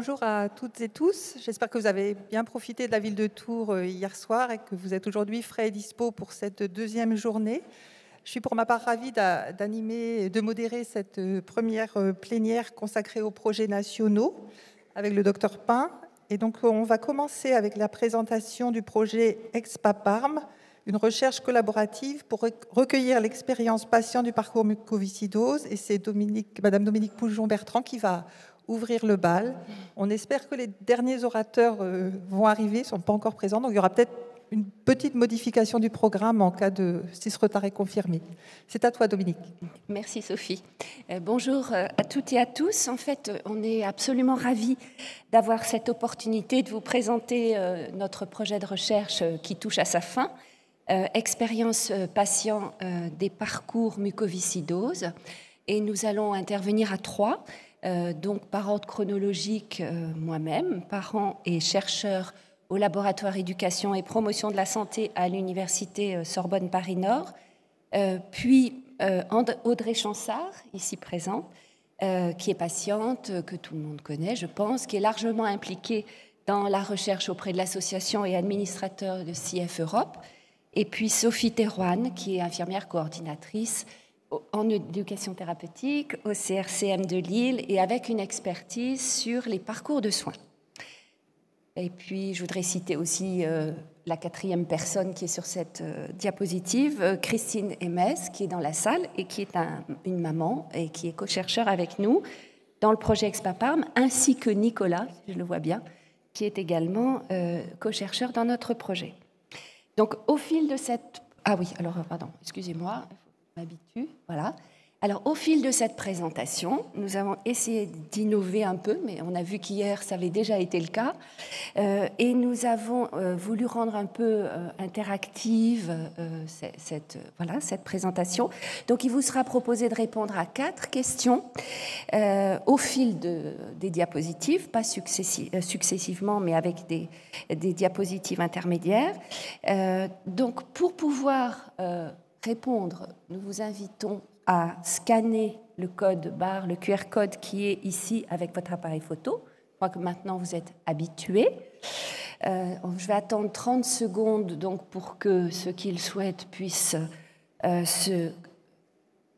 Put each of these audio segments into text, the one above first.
Bonjour à toutes et tous. J'espère que vous avez bien profité de la ville de Tours hier soir et que vous êtes aujourd'hui frais et dispo pour cette deuxième journée. Je suis pour ma part ravie d'animer et de modérer cette première plénière consacrée aux projets nationaux avec le docteur Pin. Et donc, on va commencer avec la présentation du projet Expaparm, une recherche collaborative pour recueillir l'expérience patient du parcours mucoviscidose. Et c'est Madame Dominique Poujon-Bertrand qui va ouvrir le bal. On espère que les derniers orateurs vont arriver, ne sont pas encore présents, donc il y aura peut-être une petite modification du programme en cas de si ce retard est confirmé. C'est à toi, Dominique. Merci, Sophie. Bonjour à toutes et à tous. En fait, on est absolument ravis d'avoir cette opportunité de vous présenter notre projet de recherche qui touche à sa fin, expérience patient des parcours mucoviscidose. Et nous allons intervenir à trois. Donc par ordre chronologique, moi-même, parent et chercheur au laboratoire éducation et promotion de la santé à l'université Sorbonne Paris-Nord, puis Audrey Chansard, ici présente, qui est patiente, que tout le monde connaît, je pense, qui est largement impliquée dans la recherche auprès de l'association et administrateur de CF Europe, et puis Sophie Thérouane, qui est infirmière coordinatrice en éducation thérapeutique, au CRCM de Lille, et avec une expertise sur les parcours de soins. Et puis, je voudrais citer aussi la quatrième personne qui est sur cette diapositive, Christine Emès, qui est dans la salle et qui est une maman et qui est co-chercheur avec nous dans le projet Expaparm, ainsi que Nicolas, si je le vois bien, qui est également co-chercheur dans notre projet. Donc, au fil de cette... Ah oui, alors, pardon, excusez-moi. M'habitue, voilà. Alors, au fil de cette présentation, nous avons essayé d'innover un peu, mais on a vu qu'hier, ça avait déjà été le cas, et nous avons voulu rendre un peu interactive cette présentation. Donc, il vous sera proposé de répondre à 4 questions au fil des diapositives, pas successivement, mais avec des diapositives intermédiaires. Donc, pour pouvoir répondre, nous vous invitons à scanner le code barre, le QR code qui est ici avec votre appareil photo. Je crois que maintenant vous êtes habitués. Je vais attendre 30 secondes donc, pour que ceux qui le souhaitent puissent se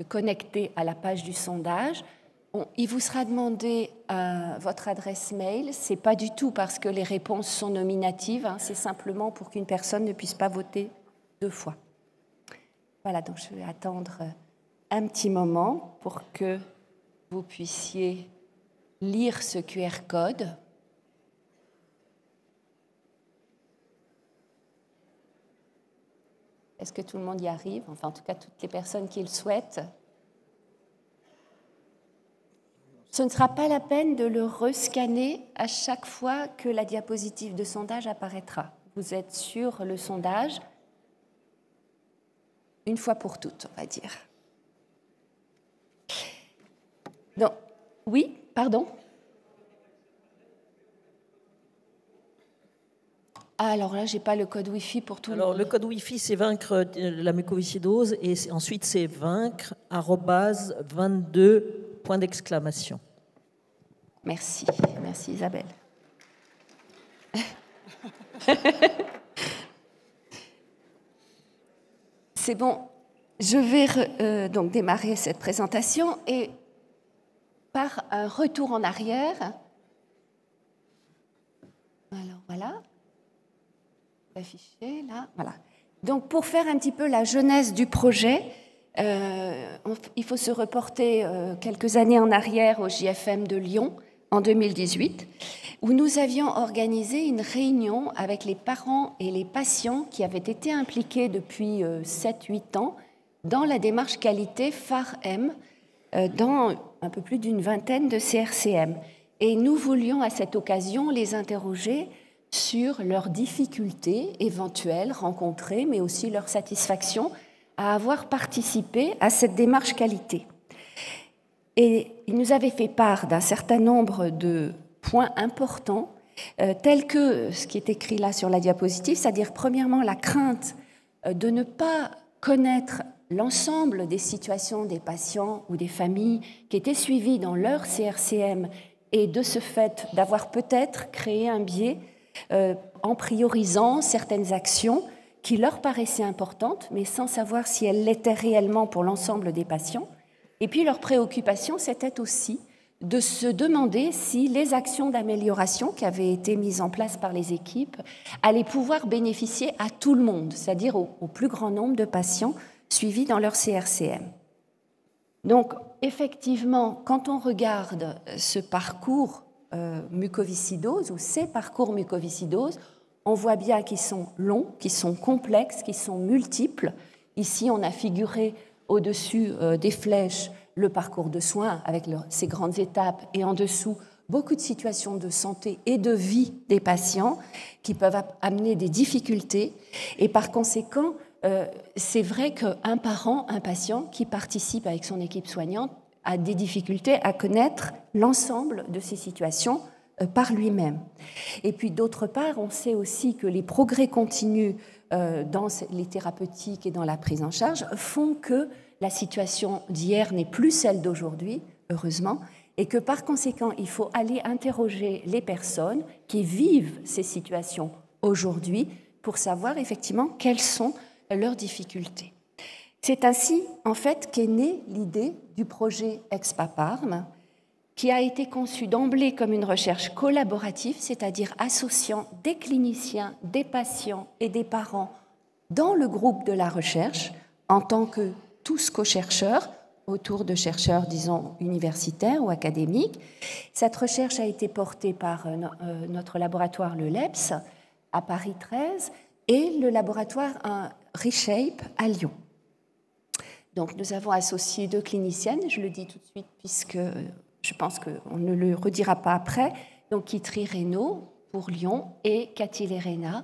connecter à la page du sondage. Il vous sera demandé votre adresse mail. Ce n'est pas du tout parce que les réponses sont nominatives, hein, c'est simplement pour qu'une personne ne puisse pas voter 2 fois. Voilà, donc je vais attendre un petit moment pour que vous puissiez lire ce QR code. Est-ce que tout le monde y arrive? Enfin, en tout cas, toutes les personnes qui le souhaitent. Ce ne sera pas la peine de le rescanner à chaque fois que la diapositive de sondage apparaîtra. Vous êtes sur le sondage une fois pour toutes, on va dire. Donc, oui, pardon. Alors là, je n'ai pas le code Wi-Fi pour tout le monde. Alors, le code Wi-Fi, c'est vaincre la mucoviscidose et ensuite, c'est vaincre @22 points d'exclamation. Merci. Merci Isabelle. C'est bon, je vais donc démarrer cette présentation et par un retour en arrière. Alors voilà, affiché là, voilà. Donc pour faire un petit peu la genèse du projet, il faut se reporter quelques années en arrière au JFM de Lyon en 2018, où nous avions organisé une réunion avec les parents et les patients qui avaient été impliqués depuis 7-8 ans dans la démarche qualité PHARE-M dans un peu plus d'une vingtaine de CRCM. Et nous voulions à cette occasion les interroger sur leurs difficultés éventuelles rencontrées, mais aussi leur satisfaction à avoir participé à cette démarche qualité. Et il nous avait fait part d'un certain nombre de points importants, tels que ce qui est écrit là sur la diapositive, c'est-à-dire premièrement la crainte de ne pas connaître l'ensemble des situations des patients ou des familles qui étaient suivis dans leur CRCM et de ce fait d'avoir peut-être créé un biais en priorisant certaines actions qui leur paraissaient importantes, mais sans savoir si elles l'étaient réellement pour l'ensemble des patients. Et puis leur préoccupation, c'était aussi de se demander si les actions d'amélioration qui avaient été mises en place par les équipes allaient pouvoir bénéficier à tout le monde, c'est-à-dire au plus grand nombre de patients suivis dans leur CRCM. Donc, effectivement, quand on regarde ce parcours mucoviscidose ou ces parcours mucoviscidose, on voit bien qu'ils sont longs, qu'ils sont complexes, qu'ils sont multiples. Ici, on a figuré au-dessus des flèches le parcours de soins avec ses grandes étapes et en dessous, beaucoup de situations de santé et de vie des patients qui peuvent amener des difficultés. Et par conséquent, c'est vrai qu'un parent, un patient qui participe avec son équipe soignante a des difficultés à connaître l'ensemble de ces situations par lui-même. Et puis d'autre part, on sait aussi que les progrès continus dans les thérapeutiques et dans la prise en charge font que la situation d'hier n'est plus celle d'aujourd'hui, heureusement, et que par conséquent, il faut aller interroger les personnes qui vivent ces situations aujourd'hui pour savoir effectivement quelles sont leurs difficultés. C'est ainsi, en fait, qu'est née l'idée du projet ExPAPARM, qui a été conçu d'emblée comme une recherche collaborative, c'est-à-dire associant des cliniciens, des patients et des parents dans le groupe de la recherche en tant que tous co-chercheurs, autour de chercheurs, disons, universitaires ou académiques. Cette recherche a été portée par notre laboratoire, le LEPS, à Paris 13, et le laboratoire Reshape à Lyon. Donc, nous avons associé 2 cliniciennes, je le dis tout de suite puisque je pense qu'on ne le redira pas après, donc Kitri Reynaud pour Lyon et Cathy Lerena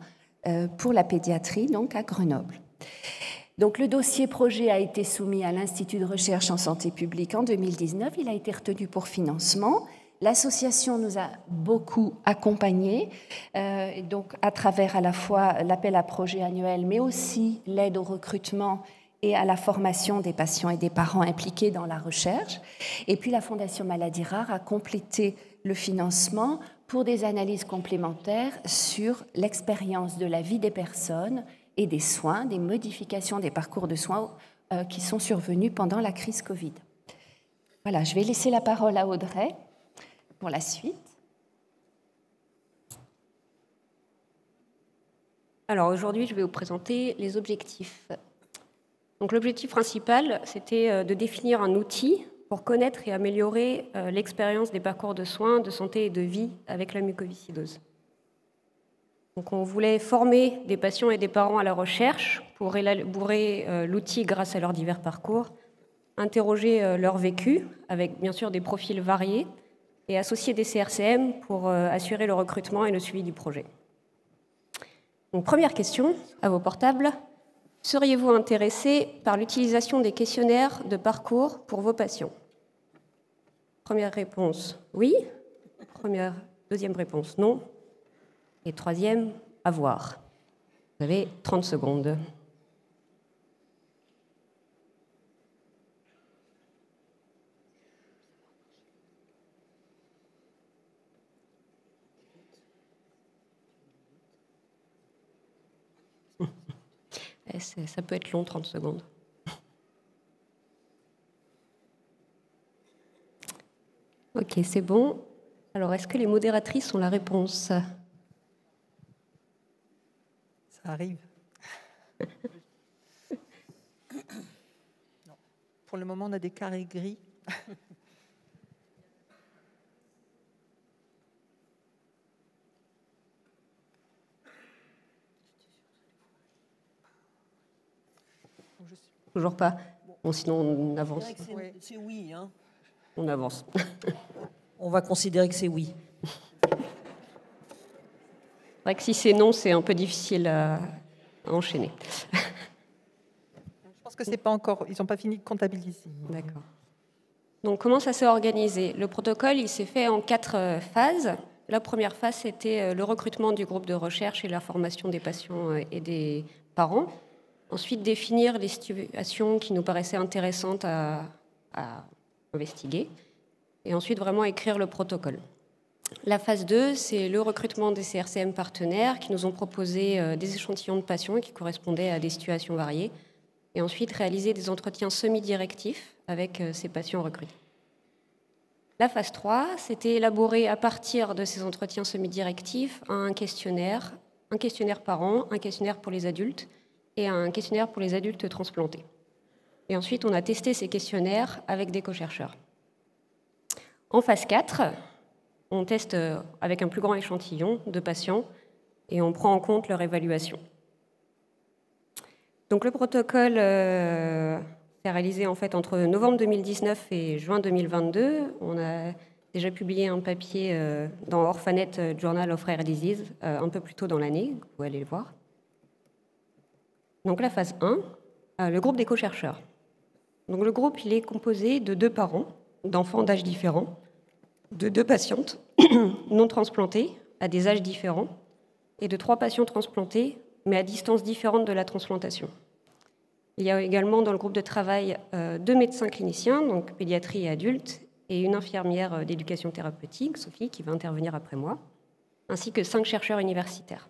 pour la pédiatrie, donc à Grenoble. Donc, le dossier projet a été soumis à l'Institut de recherche en santé publique en 2019. Il a été retenu pour financement. L'association nous a beaucoup accompagnés, donc à travers à la fois l'appel à projet annuel, mais aussi l'aide au recrutement et à la formation des patients et des parents impliqués dans la recherche. Et puis la Fondation Maladies Rares a complété le financement pour des analyses complémentaires sur l'expérience de la vie des personnes et des soins, des modifications des parcours de soins qui sont survenus pendant la crise Covid. Voilà, je vais laisser la parole à Audrey pour la suite. Alors aujourd'hui, je vais vous présenter les objectifs. Donc l'objectif principal, c'était de définir un outil pour connaître et améliorer l'expérience des parcours de soins, de santé et de vie avec la mucoviscidose. Donc on voulait former des patients et des parents à la recherche pour élaborer l'outil grâce à leurs divers parcours, interroger leur vécu avec bien sûr des profils variés et associer des CRCM pour assurer le recrutement et le suivi du projet. Donc première question à vos portables. Seriez-vous intéressé par l'utilisation des questionnaires de parcours pour vos patients? Première réponse, oui. Deuxième réponse, non. Et troisième, à voir. Vous avez 30 secondes. Ça peut être long, 30 secondes. Ok, c'est bon. Alors, est-ce que les modératrices ont la réponse? Ça arrive. Non. Pour le moment, on a des carrés gris. Toujours pas. Bon, sinon, on avance. C'est oui, hein. On avance. On va considérer que c'est oui. C'est vrai que si c'est non, c'est un peu difficile à enchaîner. Je pense que c'est pas encore. Ils n'ont pas fini de comptabiliser. D'accord. Donc, comment ça s'est organisé? Le protocole, il s'est fait en 4 phases. La première phase, c'était le recrutement du groupe de recherche et la formation des patients et des parents. Ensuite, définir les situations qui nous paraissaient intéressantes à investiguer. Et ensuite, vraiment écrire le protocole. La phase 2, c'est le recrutement des CRCM partenaires qui nous ont proposé des échantillons de patients qui correspondaient à des situations variées, et ensuite réaliser des entretiens semi-directifs avec ces patients recrutés. La phase 3, c'était élaborer à partir de ces entretiens semi-directifs un questionnaire par an, un questionnaire pour les adultes et un questionnaire pour les adultes transplantés. Et ensuite, on a testé ces questionnaires avec des co-chercheurs. En phase 4, on teste avec un plus grand échantillon de patients et on prend en compte leur évaluation. Donc le protocole s'est réalisé en fait entre novembre 2019 et juin 2022. On a déjà publié un papier dans Orphanet Journal of Rare Disease un peu plus tôt dans l'année, vous pouvez aller le voir. Donc la phase 1, le groupe des co-chercheurs. Donc le groupe il est composé de 2 parents d'enfants d'âges différents, de 2 patientes non transplantées à des âges différents et de 3 patients transplantés mais à distance différente de la transplantation. Il y a également dans le groupe de travail 2 médecins cliniciens, donc pédiatrie et adultes, et une infirmière d'éducation thérapeutique, Sophie, qui va intervenir après moi, ainsi que 5 chercheurs universitaires.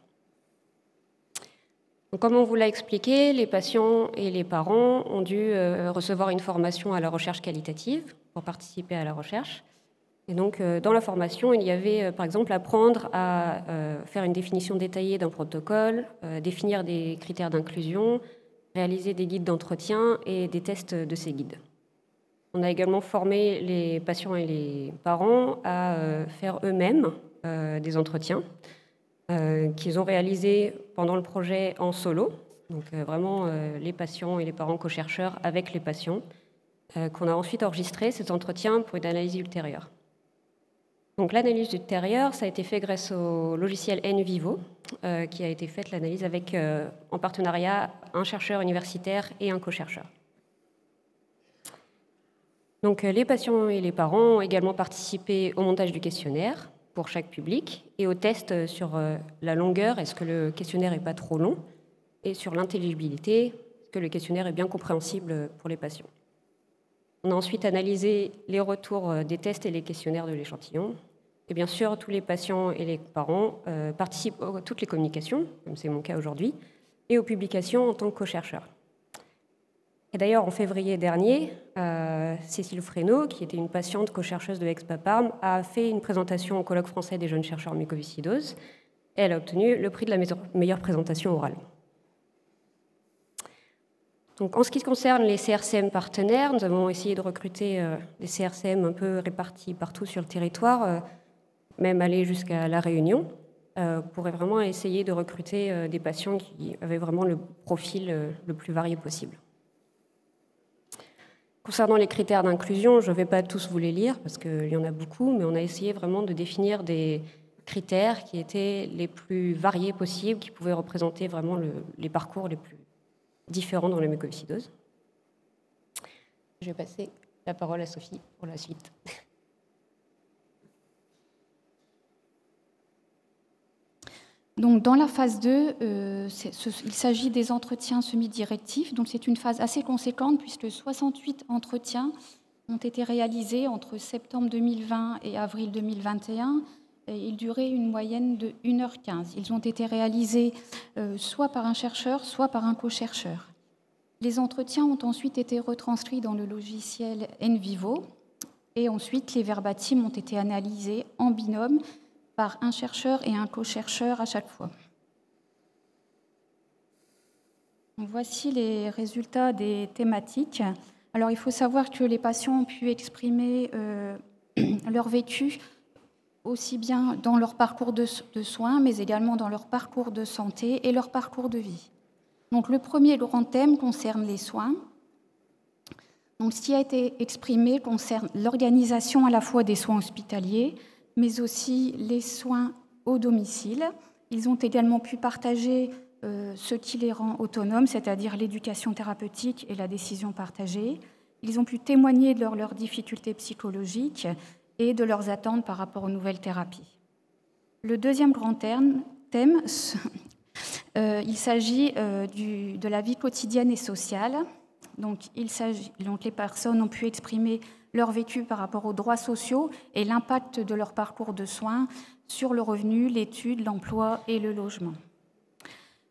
Donc, comme on vous l'a expliqué, les patients et les parents ont dû recevoir une formation à la recherche qualitative pour participer à la recherche. Et donc, dans la formation, il y avait, par exemple, apprendre à faire une définition détaillée d'un protocole, définir des critères d'inclusion, réaliser des guides d'entretien et des tests de ces guides. On a également formé les patients et les parents à faire eux-mêmes des entretiens qu'ils ont réalisés pendant le projet en solo, donc vraiment les patients et les parents co-chercheurs avec les patients, qu'on a ensuite enregistré ces entretiens pour une analyse ultérieure. Donc l'analyse ultérieure, ça a été fait grâce au logiciel NVivo, qui a été faite l'analyse avec, en partenariat, un chercheur universitaire et un co-chercheur. Donc les patients et les parents ont également participé au montage du questionnaire pour chaque public et au test sur la longueur, est-ce que le questionnaire n'est pas trop long, et sur l'intelligibilité, est-ce que le questionnaire est bien compréhensible pour les patients. On a ensuite analysé les retours des tests et les questionnaires de l'échantillon. Et bien sûr, tous les patients et les parents participent à toutes les communications, comme c'est mon cas aujourd'hui, et aux publications en tant que co-chercheurs. Et d'ailleurs, en février dernier, Cécile Fresneau, qui était une patiente co-chercheuse de Expaparm, a fait une présentation au colloque français des jeunes chercheurs en mucoviscidose, et elle a obtenu le prix de la meilleure présentation orale. Donc, en ce qui concerne les CRCM partenaires, nous avons essayé de recruter des CRCM un peu répartis partout sur le territoire, même aller jusqu'à La Réunion, pour vraiment essayer de recruter des patients qui avaient vraiment le profil le plus varié possible. Concernant les critères d'inclusion, je ne vais pas tous vous les lire parce qu'il y en a beaucoup, mais on a essayé vraiment de définir des critères qui étaient les plus variés possibles, qui pouvaient représenter vraiment les parcours les plus différents dans la mucoviscidose. Je vais passer la parole à Sophie pour la suite. Donc, dans la phase 2, il s'agit des entretiens semi-directifs. Donc, c'est une phase assez conséquente puisque 68 entretiens ont été réalisés entre septembre 2020 et avril 2021. Et ils duraient une moyenne de 1h15. Ils ont été réalisés soit par un chercheur, soit par un co-chercheur. Les entretiens ont ensuite été retranscrits dans le logiciel NVivo. Et ensuite, les verbatims ont été analysés en binôme par un chercheur et un co-chercheur à chaque fois. Donc, voici les résultats des thématiques. Alors, il faut savoir que les patients ont pu exprimer leur vécu aussi bien dans leur parcours de soins, mais également dans leur parcours de santé et leur parcours de vie. Donc, le premier grand thème concerne les soins. Donc, ce qui a été exprimé concerne l'organisation à la fois des soins hospitaliers, mais aussi les soins au domicile. Ils ont également pu partager ce qui les rend autonomes, c'est-à-dire l'éducation thérapeutique et la décision partagée. Ils ont pu témoigner de leurs difficultés psychologiques et de leurs attentes par rapport aux nouvelles thérapies. Le deuxième grand thème, il s'agit de la vie quotidienne et sociale. Donc, les personnes ont pu exprimer leur vécu par rapport aux droits sociaux et l'impact de leur parcours de soins sur le revenu, l'étude, l'emploi et le logement.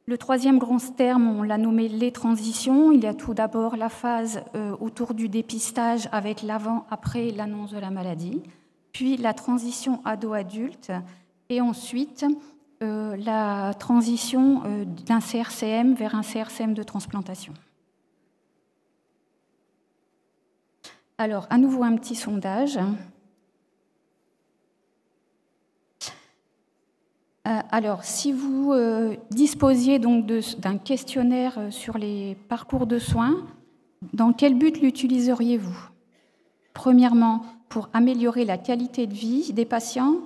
Le troisième grand terme, on l'a nommé les transitions. Il y a tout d'abord la phase autour du dépistage avec l'avant-après l'annonce de la maladie, puis la transition ado-adulte et ensuite la transition d'un CRCM vers un CRCM de transplantation. Alors, à nouveau un petit sondage. Alors, si vous disposiez donc d'un questionnaire sur les parcours de soins, dans quel but l'utiliseriez-vous? Premièrement, pour améliorer la qualité de vie des patients.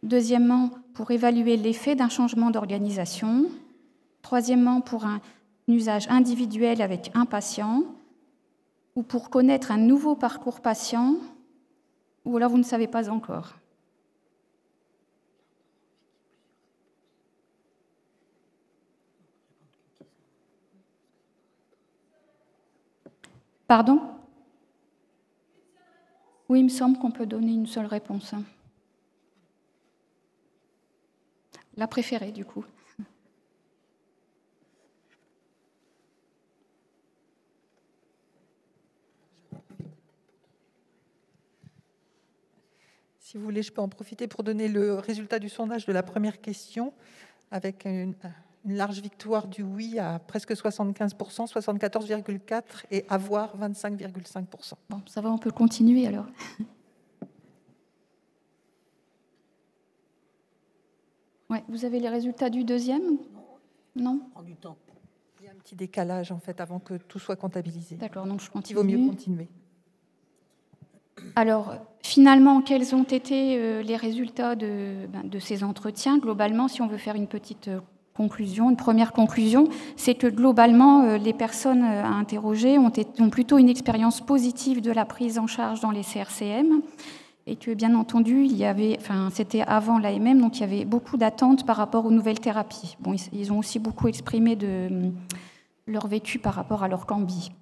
Deuxièmement, pour évaluer l'effet d'un changement d'organisation. Troisièmement, pour un usage individuel avec un patient. Ou pour connaître un nouveau parcours patient. Ou alors vous ne savez pas encore. Pardon? Oui, il me semble qu'on peut donner une seule réponse. La préférée, du coup. Si vous voulez, je peux en profiter pour donner le résultat du sondage de la première question, avec une large victoire du oui à presque 75%, 74,4% et avoir 25,5%. Bon, ça va, on peut continuer alors. Ouais, vous avez les résultats du deuxième? Non. Prends du temps. Il y a un petit décalage en fait avant que tout soit comptabilisé. D'accord, donc je continue. Il vaut mieux continuer. Alors, finalement, quels ont été les résultats de ces entretiens? Globalement, si on veut faire une petite conclusion, une première conclusion, c'est que globalement, les personnes à interroger ont plutôt une expérience positive de la prise en charge dans les CRCM et que, bien entendu, c'était avant l'AMM, donc il y avait beaucoup d'attentes par rapport aux nouvelles thérapies. Bon, ils ont aussi beaucoup exprimé leur vécu par rapport à leur cambi.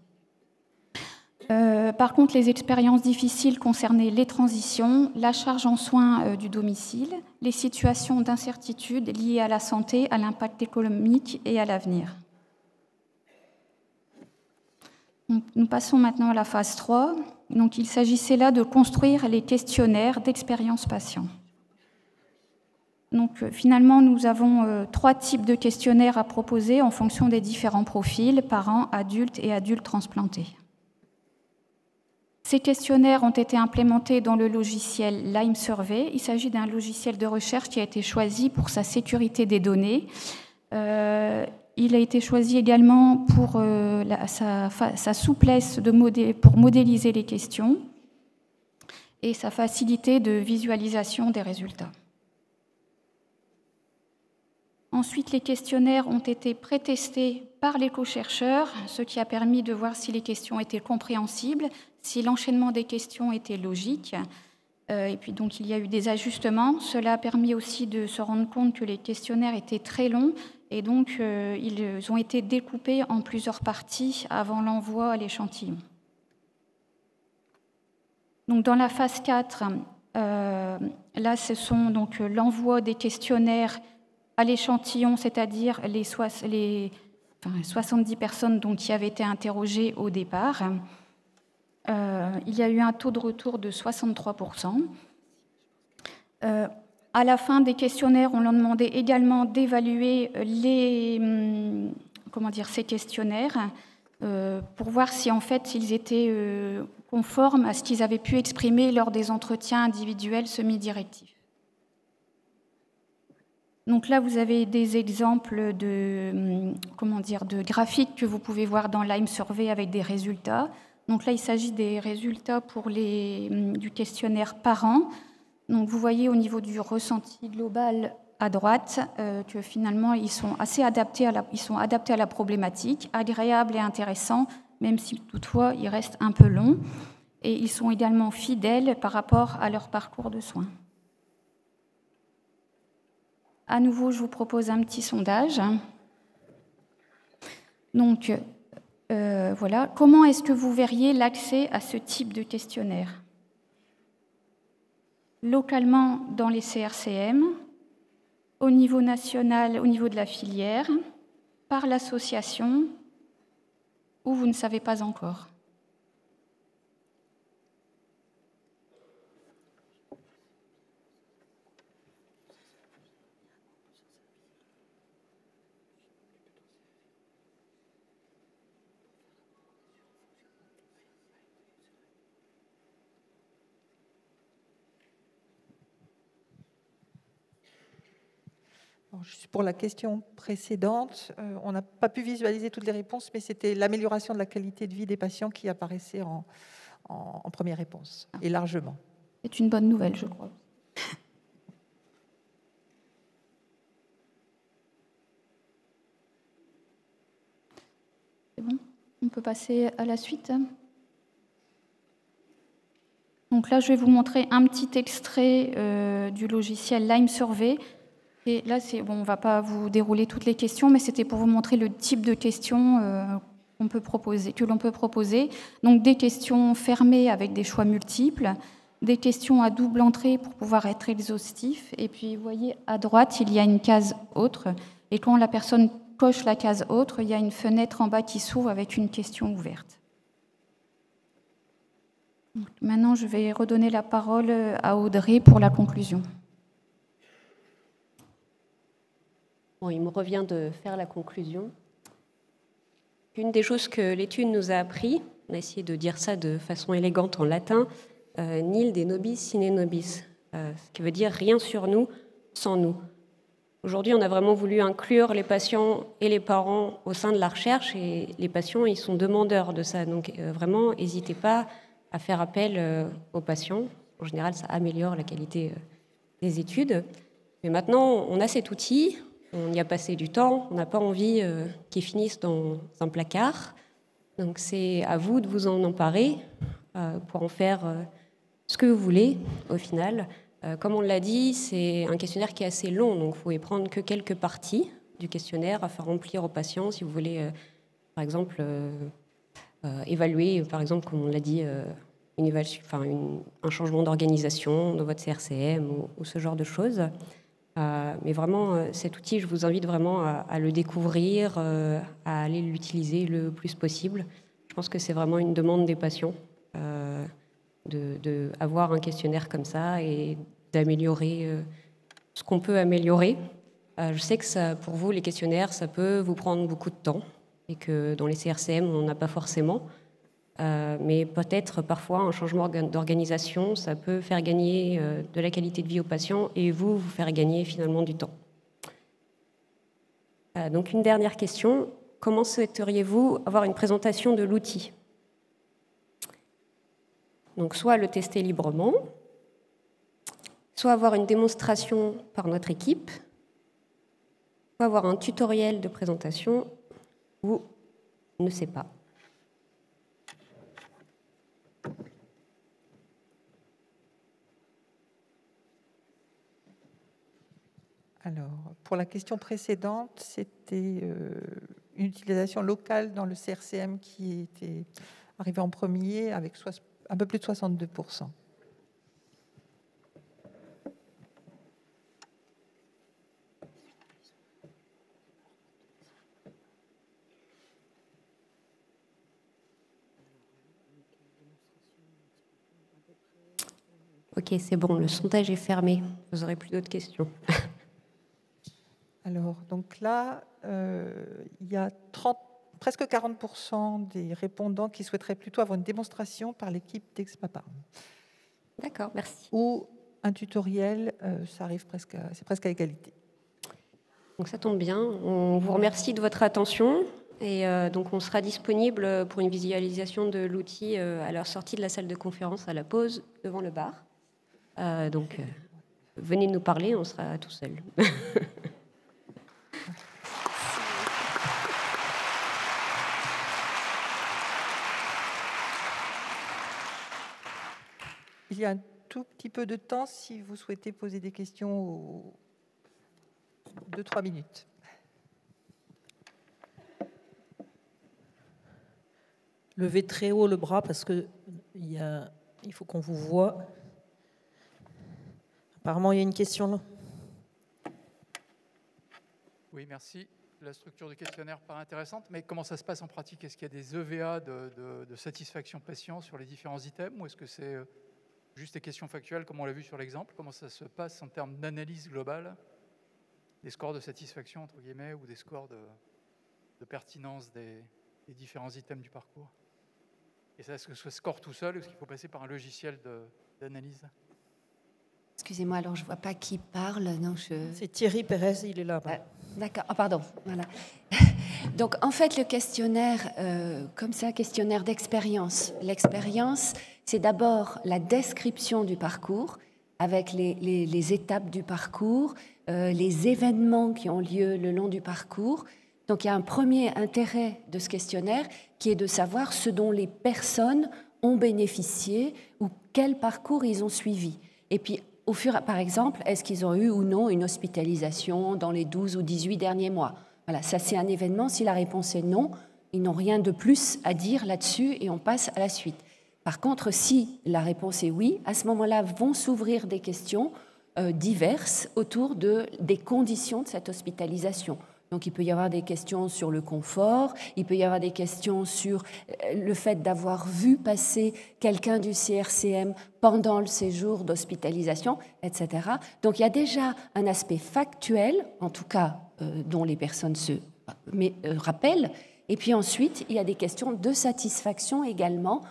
Par contre, les expériences difficiles concernaient les transitions, la charge en soins du domicile, les situations d'incertitude liées à la santé, à l'impact économique et à l'avenir. Nous passons maintenant à la phase 3. Donc, il s'agissait là de construire les questionnaires d'expérience patient. Donc, finalement, nous avons 3 types de questionnaires à proposer en fonction des différents profils, parents, adultes et adultes transplantés. Ces questionnaires ont été implémentés dans le logiciel Lyme Survey. Il s'agit d'un logiciel de recherche qui a été choisi pour sa sécurité des données. Il a été choisi également pour sa souplesse pour modéliser les questions et sa facilité de visualisation des résultats. Ensuite, les questionnaires ont été prétestés par l'éco-chercheur, ce qui a permis de voir si les questions étaient compréhensibles, si l'enchaînement des questions était logique. Et puis donc il y a eu des ajustements. Cela a permis aussi de se rendre compte que les questionnaires étaient très longs et donc ils ont été découpés en plusieurs parties avant l'envoi à l'échantillon. Donc dans la phase 4, là ce sont donc l'envoi des questionnaires à l'échantillon, c'est-à-dire les 70 personnes donc, qui avaient été interrogées au départ. Il y a eu un taux de retour de 63%. À la fin des questionnaires, on leur demandait également d'évaluer ces questionnaires pour voir si en fait ils étaient conformes à ce qu'ils avaient pu exprimer lors des entretiens individuels semi-directifs. Donc là, vous avez des exemples de graphiques que vous pouvez voir dans Lyme Survey avec des résultats. Donc là, il s'agit des résultats pour du questionnaire parent. Donc vous voyez au niveau du ressenti global à droite que finalement, ils sont assez adaptés à la problématique, agréables et intéressants, même si toutefois, ils restent un peu longs. Et ils sont également fidèles par rapport à leur parcours de soins. À nouveau, je vous propose un petit sondage. Donc, Voilà. Comment est-ce que vous verriez l'accès à ce type de questionnaire? Localement dans les CRCM, au niveau national, au niveau de la filière, par l'association, ou vous ne savez pas encore? Pour la question précédente, on n'a pas pu visualiser toutes les réponses, mais c'était l'amélioration de la qualité de vie des patients qui apparaissait en première réponse, et largement. C'est une bonne nouvelle, je crois. C'est bon? On peut passer à la suite. Donc là, je vais vous montrer un petit extrait du logiciel Lyme Survey. Et là, bon, on ne va pas vous dérouler toutes les questions, mais c'était pour vous montrer le type de questions que l'on peut proposer. Donc des questions fermées avec des choix multiples, des questions à double entrée pour pouvoir être exhaustif. Et puis, vous voyez, à droite, il y a une case autre. Et quand la personne coche la case autre, il y a une fenêtre en bas qui s'ouvre avec une question ouverte. Donc, maintenant, je vais redonner la parole à Audrey pour la conclusion. Bon, il me revient de faire la conclusion. Une des choses que l'étude nous a appris, on a essayé de dire ça de façon élégante en latin, nil de nobis sine nobis, ce qui veut dire rien sur nous sans nous. Aujourd'hui, on a vraiment voulu inclure les patients et les parents au sein de la recherche, et les patients, ils sont demandeurs de ça. Donc vraiment, n'hésitez pas à faire appel aux patients. En général, ça améliore la qualité des études. Mais maintenant, on a cet outil. On y a passé du temps, on n'a pas envie qu'il finisse dans un placard. Donc c'est à vous de vous en emparer pour en faire ce que vous voulez au final. Comme on l'a dit, c'est un questionnaire qui est assez long, donc il faut y prendre que quelques parties du questionnaire à faire remplir aux patients si vous voulez, par exemple, évaluer, par exemple, comme on l'a dit, un changement d'organisation dans votre CRCM ou ce genre de choses. Mais vraiment, cet outil, je vous invite vraiment à le découvrir, à aller l'utiliser le plus possible. Je pense que c'est vraiment une demande des patients d'avoir un questionnaire comme ça et d'améliorer ce qu'on peut améliorer. Je sais que ça, pour vous, les questionnaires, ça peut vous prendre beaucoup de temps et que dans les CRCM, on n'en a pas forcément. Mais peut-être parfois un changement d'organisation, ça peut faire gagner de la qualité de vie aux patients et vous faire gagner finalement du temps. Donc une dernière question, comment souhaiteriez-vous avoir une présentation de l'outil? Donc soit le tester librement, soit avoir une démonstration par notre équipe, soit avoir un tutoriel de présentation, ou ne sais pas. Alors, pour la question précédente, c'était une utilisation locale dans le CRCM qui était arrivée en premier avec un peu plus de 62%. Ok, c'est bon, le sondage est fermé. Vous n'aurez plus d'autres questions. Alors, donc là, il y a presque 40% des répondants qui souhaiteraient plutôt avoir une démonstration par l'équipe d'Expaparm. D'accord, merci. Ou un tutoriel, c'est presque à égalité. Donc ça tombe bien. On vous remercie de votre attention. Et donc on sera disponible pour une visualisation de l'outil à leur sortie de la salle de conférence à la pause devant le bar. Donc venez nous parler, on sera tout seul. Il y a un tout petit peu de temps si vous souhaitez poser des questions, 2-3 minutes. levez très haut le bras parce que il faut qu'on vous voit. Apparemment, il y a une question là. Oui, merci. La structure du questionnaire paraît intéressante, mais comment ça se passe en pratique? Est-ce qu'il y a des EVA de satisfaction patient sur les différents items, ou est-ce que c'est juste des questions factuelles, comme on l'a vu sur l'exemple? Comment ça se passe en termes d'analyse globale des scores de satisfaction, entre guillemets, ou des scores de pertinence des différents items du parcours? Et ça, est-ce que ça se score tout seul, ou est-ce qu'il faut passer par un logiciel d'analyse? Excusez-moi, alors je ne vois pas qui parle. Non, C'est Thierry Pérez, il est là. D'accord, pardon. Voilà. Donc, en fait, le questionnaire, comme ça, questionnaire d'expérience. L'expérience, c'est d'abord la description du parcours, avec les étapes du parcours, les événements qui ont lieu le long du parcours. Donc, il y a un premier intérêt de ce questionnaire qui est de savoir ce dont les personnes ont bénéficié ou quel parcours ils ont suivi. Et puis, par exemple, est-ce qu'ils ont eu ou non une hospitalisation dans les 12 ou 18 derniers mois? Voilà, ça c'est un événement. Si la réponse est non, ils n'ont rien de plus à dire là-dessus et on passe à la suite. Par contre, si la réponse est oui, à ce moment-là vont s'ouvrir des questions diverses autour des conditions de cette hospitalisation. Donc il peut y avoir des questions sur le confort, il peut y avoir des questions sur le fait d'avoir vu passer quelqu'un du CRCM pendant le séjour d'hospitalisation, etc. Donc il y a déjà un aspect factuel, en tout cas dont les personnes se rappellent, et puis ensuite il y a des questions de satisfaction également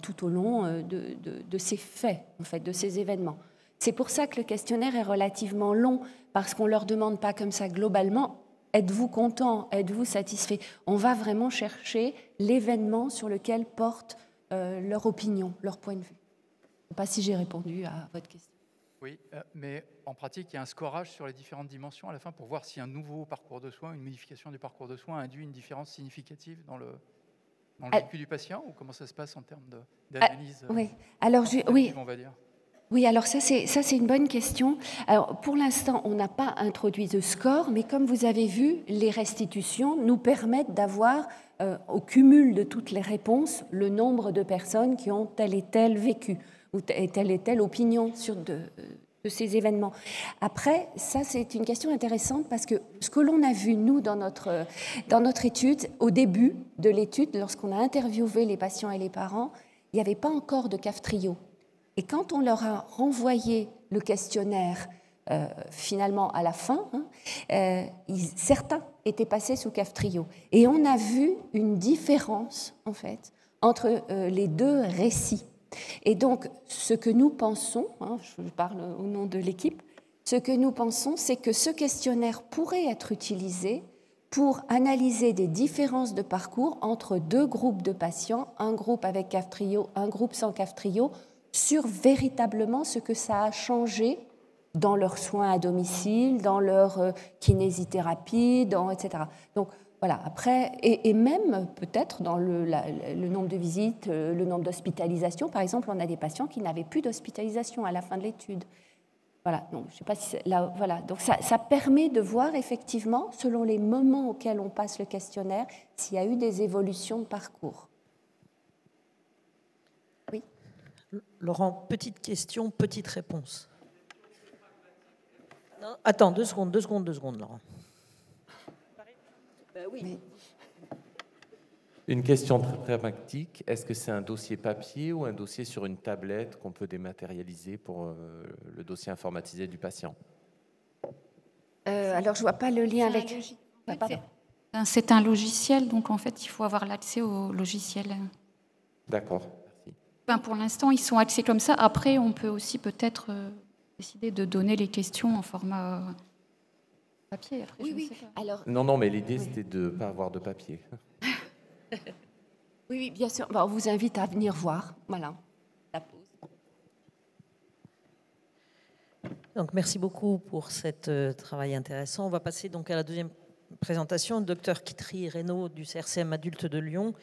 tout au long de ces faits, en fait, de ces événements. C'est pour ça que le questionnaire est relativement long, parce qu'on ne leur demande pas comme ça globalement. Êtes-vous content? Êtes-vous satisfait? On va vraiment chercher l'événement sur lequel porte leur opinion, leur point de vue. Je ne sais pas si j'ai répondu à votre question. Oui, mais en pratique, il y a un scorage sur les différentes dimensions à la fin pour voir si un nouveau parcours de soins, une modification du parcours de soins induit une différence significative dans le vécu du patient, ou comment ça se passe en termes d'analyse? Oui, alors oui. On va dire. Oui, alors ça c'est une bonne question. Alors pour l'instant, on n'a pas introduit de score, mais comme vous avez vu, les restitutions nous permettent d'avoir au cumul de toutes les réponses le nombre de personnes qui ont tel et tel vécu ou telle et telle opinion sur de ces événements. Après, ça c'est une question intéressante parce que ce que l'on a vu nous dans notre étude, au début de l'étude, lorsqu'on a interviewé les patients et les parents, il n'y avait pas encore de CAF trio. Et quand on leur a renvoyé le questionnaire, finalement à la fin, certains étaient passés sous CAF trio. Et on a vu une différence, en fait, entre les deux récits. Et donc, ce que nous pensons, je parle au nom de l'équipe, ce que nous pensons, c'est que ce questionnaire pourrait être utilisé pour analyser des différences de parcours entre deux groupes de patients, un groupe avec CAF trio, un groupe sans CAF trio, sur véritablement ce que ça a changé dans leurs soins à domicile, dans leur kinésithérapie, etc. Donc voilà, après, et même peut-être dans le nombre de visites, le nombre d'hospitalisations. Par exemple, on a des patients qui n'avaient plus d'hospitalisation à la fin de l'étude. Voilà, donc je ne sais pas si là, voilà. Donc ça permet de voir effectivement, selon les moments auxquels on passe le questionnaire, s'il y a eu des évolutions de parcours. Laurent, petite question, petite réponse. Non, attends, deux secondes, Laurent. Oui. Mais... Une question très pragmatique. Est-ce que c'est un dossier papier ou un dossier sur une tablette qu'on peut dématérialiser pour le dossier informatisé du patient? Alors, je ne vois pas le lien avec... C'est un logiciel, donc en fait, il faut avoir l'accès au logiciel. D'accord. Pour l'instant, ils sont axés comme ça. Après, on peut aussi peut-être décider de donner les questions en format papier. Après, oui. Alors... Non, mais l'idée, c'était de ne pas avoir de papier. Oui, bien sûr. On vous invite à venir voir. Voilà, la pause. Donc, merci beaucoup pour cet travail intéressant. On va passer donc à la deuxième présentation, Dr Kitri Reynaud du CRCM Adulte de Lyon,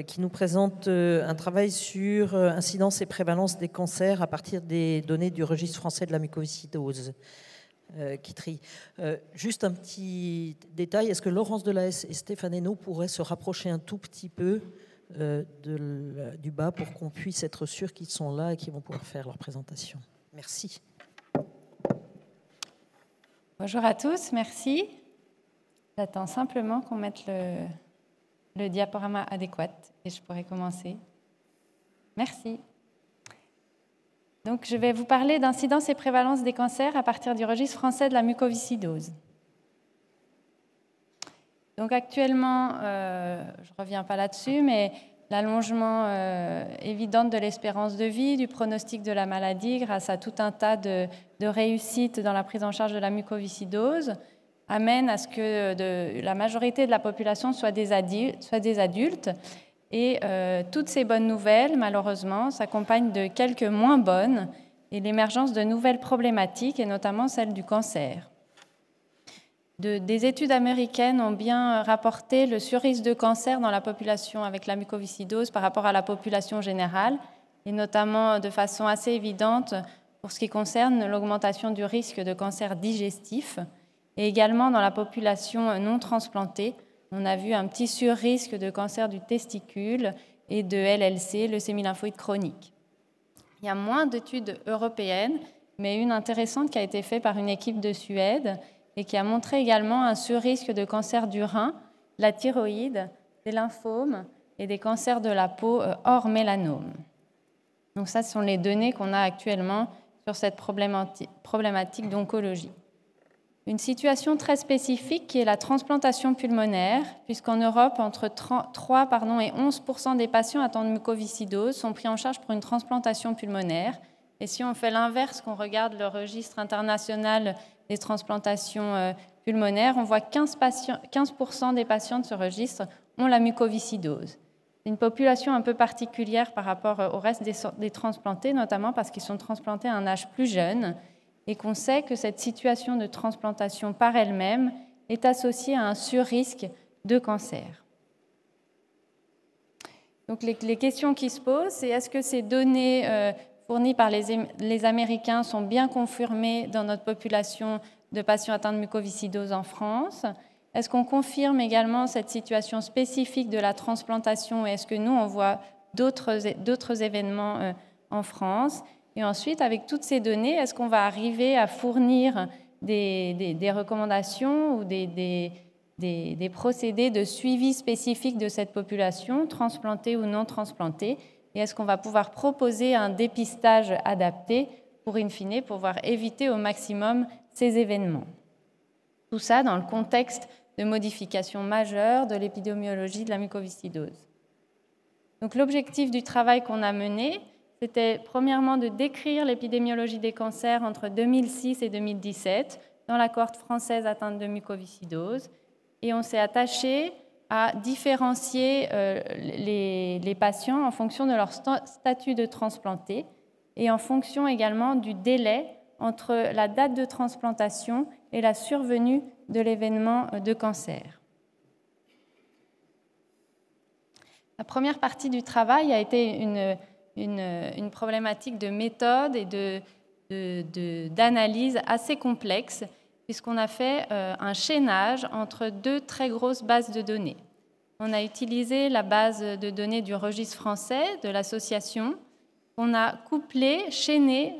qui nous présente un travail sur incidence et prévalence des cancers à partir des données du registre français de la mucoviscidose. Kitri, juste un petit détail, est-ce que Laurence Delahaye et Stéphane Hainaut pourraient se rapprocher un tout petit peu du bas pour qu'on puisse être sûr qu'ils sont là et qu'ils vont pouvoir faire leur présentation. Merci. Bonjour à tous, merci. J'attends simplement qu'on mette le diaporama adéquat et je pourrai commencer. Merci. Donc, je vais vous parler d'incidence et prévalence des cancers à partir du registre français de la mucoviscidose. Donc, actuellement, je ne reviens pas là-dessus, mais l'allongement évident de l'espérance de vie, du pronostic de la maladie, grâce à tout un tas de réussites dans la prise en charge de la mucoviscidose, amène à ce que la majorité de la population soit des adultes. Et toutes ces bonnes nouvelles, malheureusement, s'accompagnent de quelques moins bonnes et l'émergence de nouvelles problématiques, et notamment celle du cancer. Des études américaines ont bien rapporté le surrisque de cancer dans la population avec la mucoviscidose par rapport à la population générale, et notamment de façon assez évidente pour ce qui concerne l'augmentation du risque de cancer digestif, et également dans la population non transplantée. On a vu un petit surrisque de cancer du testicule et de LLC, leucémie lymphoïde chronique. Il y a moins d'études européennes, mais une intéressante qui a été faite par une équipe de Suède et qui a montré également un surrisque de cancer du rein, de la thyroïde, des lymphomes et des cancers de la peau hors mélanome. Donc ça, ce sont les données qu'on a actuellement sur cette problématique d'oncologie. Une situation très spécifique qui est la transplantation pulmonaire, puisqu'en Europe, entre 3 et 11% des patients atteints de mucoviscidose sont pris en charge pour une transplantation pulmonaire. Et si on fait l'inverse, qu'on regarde le registre international des transplantations pulmonaires, on voit que 15% des patients de ce registre ont la mucoviscidose. C'est une population un peu particulière par rapport au reste des transplantés, notamment parce qu'ils sont transplantés à un âge plus jeune, et qu'on sait que cette situation de transplantation par elle-même est associée à un surrisque de cancer. Donc les questions qui se posent, c'est est-ce que ces données fournies par les Américains sont bien confirmées dans notre population de patients atteints de mucoviscidose en France? Est-ce qu'on confirme également cette situation spécifique de la transplantation et est-ce que nous, on voit d'autres événements en France? Et ensuite, avec toutes ces données, est-ce qu'on va arriver à fournir des recommandations ou des procédés de suivi spécifiques de cette population, transplantée ou non transplantée? Et est-ce qu'on va pouvoir proposer un dépistage adapté pour, in fine, pouvoir éviter au maximum ces événements? Tout ça dans le contexte de modifications majeures de l'épidémiologie de la mucoviscidose. Donc, l'objectif du travail qu'on a mené, c'était premièrement de décrire l'épidémiologie des cancers entre 2006 et 2017 dans la cohorte française atteinte de mucoviscidose. Et on s'est attaché à différencier les patients en fonction de leur statut de transplanté et en fonction également du délai entre la date de transplantation et la survenue de l'événement de cancer. La première partie du travail a été une problématique de méthode et d'analyse assez complexe, puisqu'on a fait un chaînage entre deux très grosses bases de données. On a utilisé la base de données du registre français de l'association, on a couplé, chaîné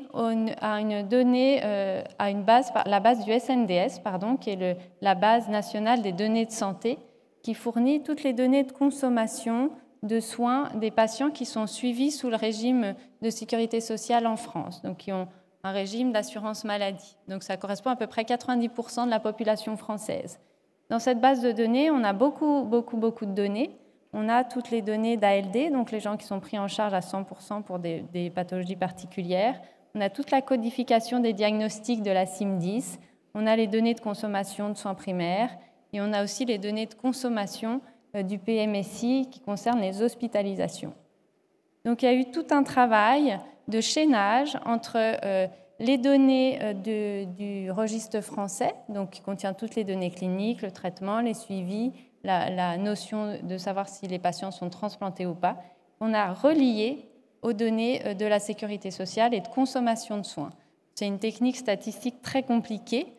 à une donnée, à une base, la base du SNDS, qui est la base nationale des données de santé, qui fournit toutes les données de consommation de soins des patients qui sont suivis sous le régime de sécurité sociale en France, donc qui ont un régime d'assurance maladie. Donc ça correspond à peu près 90% de la population française. Dans cette base de données, on a beaucoup de données. On a toutes les données d'ALD, donc les gens qui sont pris en charge à 100% pour des pathologies particulières. On a toute la codification des diagnostics de la CIM10. On a les données de consommation de soins primaires. Et on a aussi les données de consommation du PMSI qui concernent les hospitalisations. Donc il y a eu tout un travail de chaînage entre les données du registre français, donc qui contient toutes les données cliniques, le traitement, les suivis, la notion de savoir si les patients sont transplantés ou pas. On a relié aux données de la sécurité sociale et de consommation de soins. C'est une technique statistique très compliquée,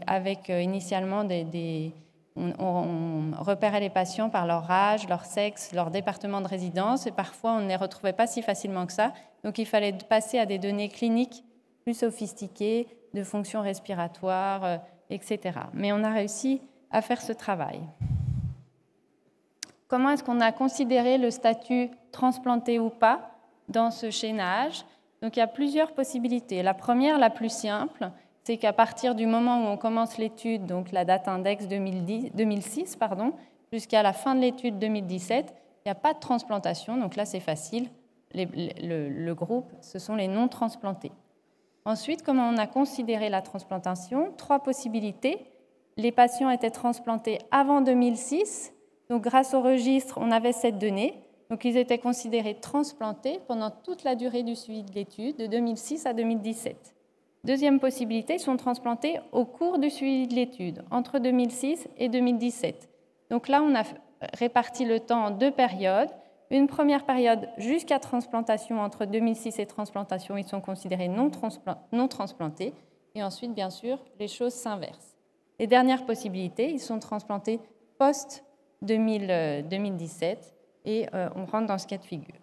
avec initialement des on repérait les patients par leur âge, leur sexe, leur département de résidence, et parfois on ne les retrouvait pas si facilement que ça. Donc il fallait passer à des données cliniques plus sophistiquées, de fonctions respiratoires, etc. Mais on a réussi à faire ce travail. Comment est-ce qu'on a considéré le statut transplanté ou pas dans ce chaînage? Donc il y a plusieurs possibilités. La première, la plus simple, c'est qu'à partir du moment où on commence l'étude, donc la date index 2006, jusqu'à la fin de l'étude 2017, il n'y a pas de transplantation, donc là c'est facile. Le groupe, ce sont les non transplantés. Ensuite, comment on a considéré la transplantation? 3 possibilités. Les patients étaient transplantés avant 2006, donc grâce au registre, on avait cette donnée. Donc ils étaient considérés transplantés pendant toute la durée du suivi de l'étude, de 2006 à 2017. Deuxième possibilité, ils sont transplantés au cours du suivi de l'étude, entre 2006 et 2017. Donc là, on a réparti le temps en 2 périodes. Une première période jusqu'à transplantation, entre 2006 et transplantation, ils sont considérés non transplantés. Et ensuite, bien sûr, les choses s'inversent. Et dernière possibilité, ils sont transplantés post-2017 et on rentre dans ce cas de figure.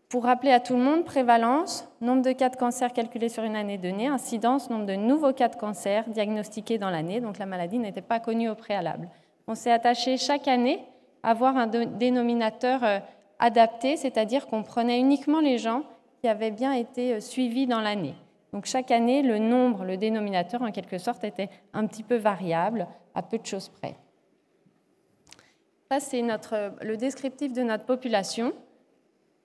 Pour rappeler à tout le monde, prévalence, nombre de cas de cancer calculés sur une année donnée, incidence, nombre de nouveaux cas de cancer diagnostiqués dans l'année, donc la maladie n'était pas connue au préalable. On s'est attaché chaque année à avoir un dénominateur adapté, c'est-à-dire qu'on prenait uniquement les gens qui avaient bien été suivis dans l'année. Donc chaque année, le nombre, le dénominateur en quelque sorte, était un petit peu variable, à peu de choses près. Ça, c'est le descriptif de notre population.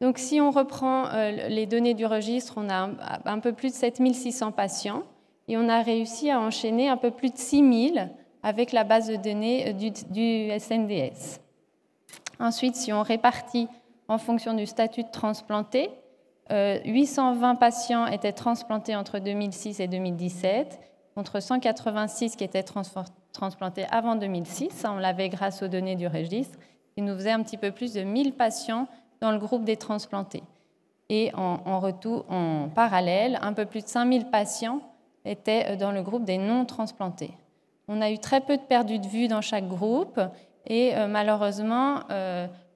Donc, si on reprend les données du registre, on a un peu plus de 7600 patients et on a réussi à enchaîner un peu plus de 6000 avec la base de données du SNDS. Ensuite, si on répartit en fonction du statut de transplanté, 820 patients étaient transplantés entre 2006 et 2017, contre 186 qui étaient transplantés avant 2006. Ça, on l'avait grâce aux données du registre. Il nous faisait un petit peu plus de 1000 patients dans le groupe des transplantés. Et en parallèle, un peu plus de 5000 patients étaient dans le groupe des non-transplantés. On a eu très peu de perdus de vue dans chaque groupe et malheureusement,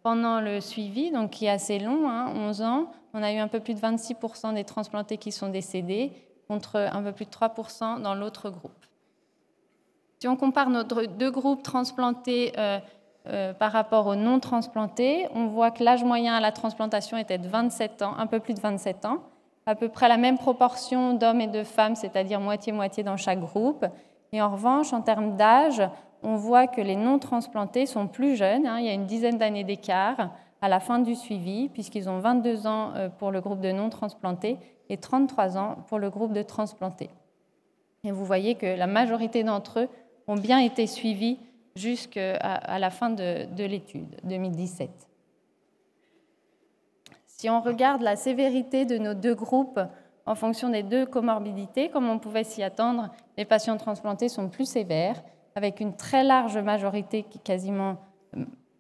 pendant le suivi, donc qui est assez long, 11 ans, on a eu un peu plus de 26% des transplantés qui sont décédés contre un peu plus de 3% dans l'autre groupe. Si on compare nos 2 groupes transplantés par rapport aux non transplantés, on voit que l'âge moyen à la transplantation était de 27 ans, un peu plus de 27 ans, à peu près la même proportion d'hommes et de femmes, c'est-à-dire moitié-moitié dans chaque groupe. Et en revanche, en termes d'âge, on voit que les non transplantés sont plus jeunes, il y a une dizaine d'années d'écart à la fin du suivi, puisqu'ils ont 22 ans pour le groupe de non transplantés et 33 ans pour le groupe de transplantés. Et vous voyez que la majorité d'entre eux ont bien été suivis jusqu'à la fin de l'étude 2017. Si on regarde la sévérité de nos 2 groupes en fonction des 2 comorbidités, comme on pouvait s'y attendre, les patients transplantés sont plus sévères, avec une très large majorité, qui quasiment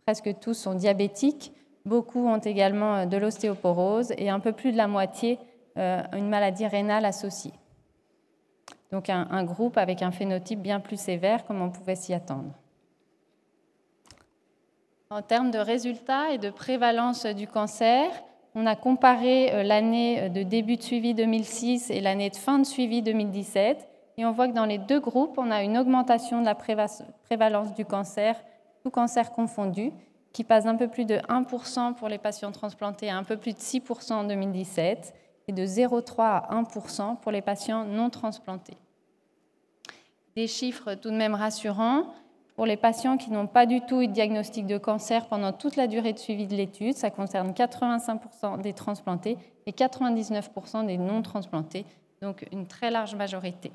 presque tous sont diabétiques. Beaucoup ont également de l'ostéoporose et un peu plus de la moitié une maladie rénale associée. Donc un groupe avec un phénotype bien plus sévère, comme on pouvait s'y attendre. En termes de résultats et de prévalence du cancer, on a comparé l'année de début de suivi 2006 et l'année de fin de suivi 2017. Et on voit que dans les 2 groupes, on a une augmentation de la prévalence du cancer, tout cancer confondu, qui passe d'un peu plus de 1% pour les patients transplantés à un peu plus de 6% en 2017 et de 0,3 à 1% pour les patients non transplantés. Des chiffres tout de même rassurants. Pour les patients qui n'ont pas du tout eu de diagnostic de cancer pendant toute la durée de suivi de l'étude, ça concerne 85% des transplantés et 99% des non transplantés, donc une très large majorité.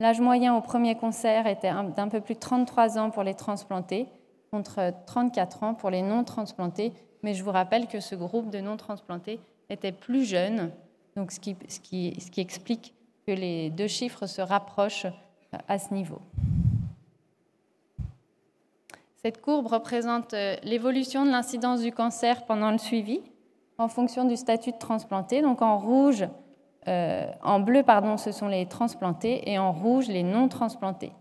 L'âge moyen au premier cancer était d'un peu plus de 33 ans pour les transplantés, contre 34 ans pour les non transplantés, mais je vous rappelle que ce groupe de non transplantés était plus jeune, donc ce qui explique que les 2 chiffres se rapprochent à ce niveau. Cette courbe représente l'évolution de l'incidence du cancer pendant le suivi en fonction du statut de transplanté. Donc en bleu, ce sont les transplantés et en rouge, les non transplantés.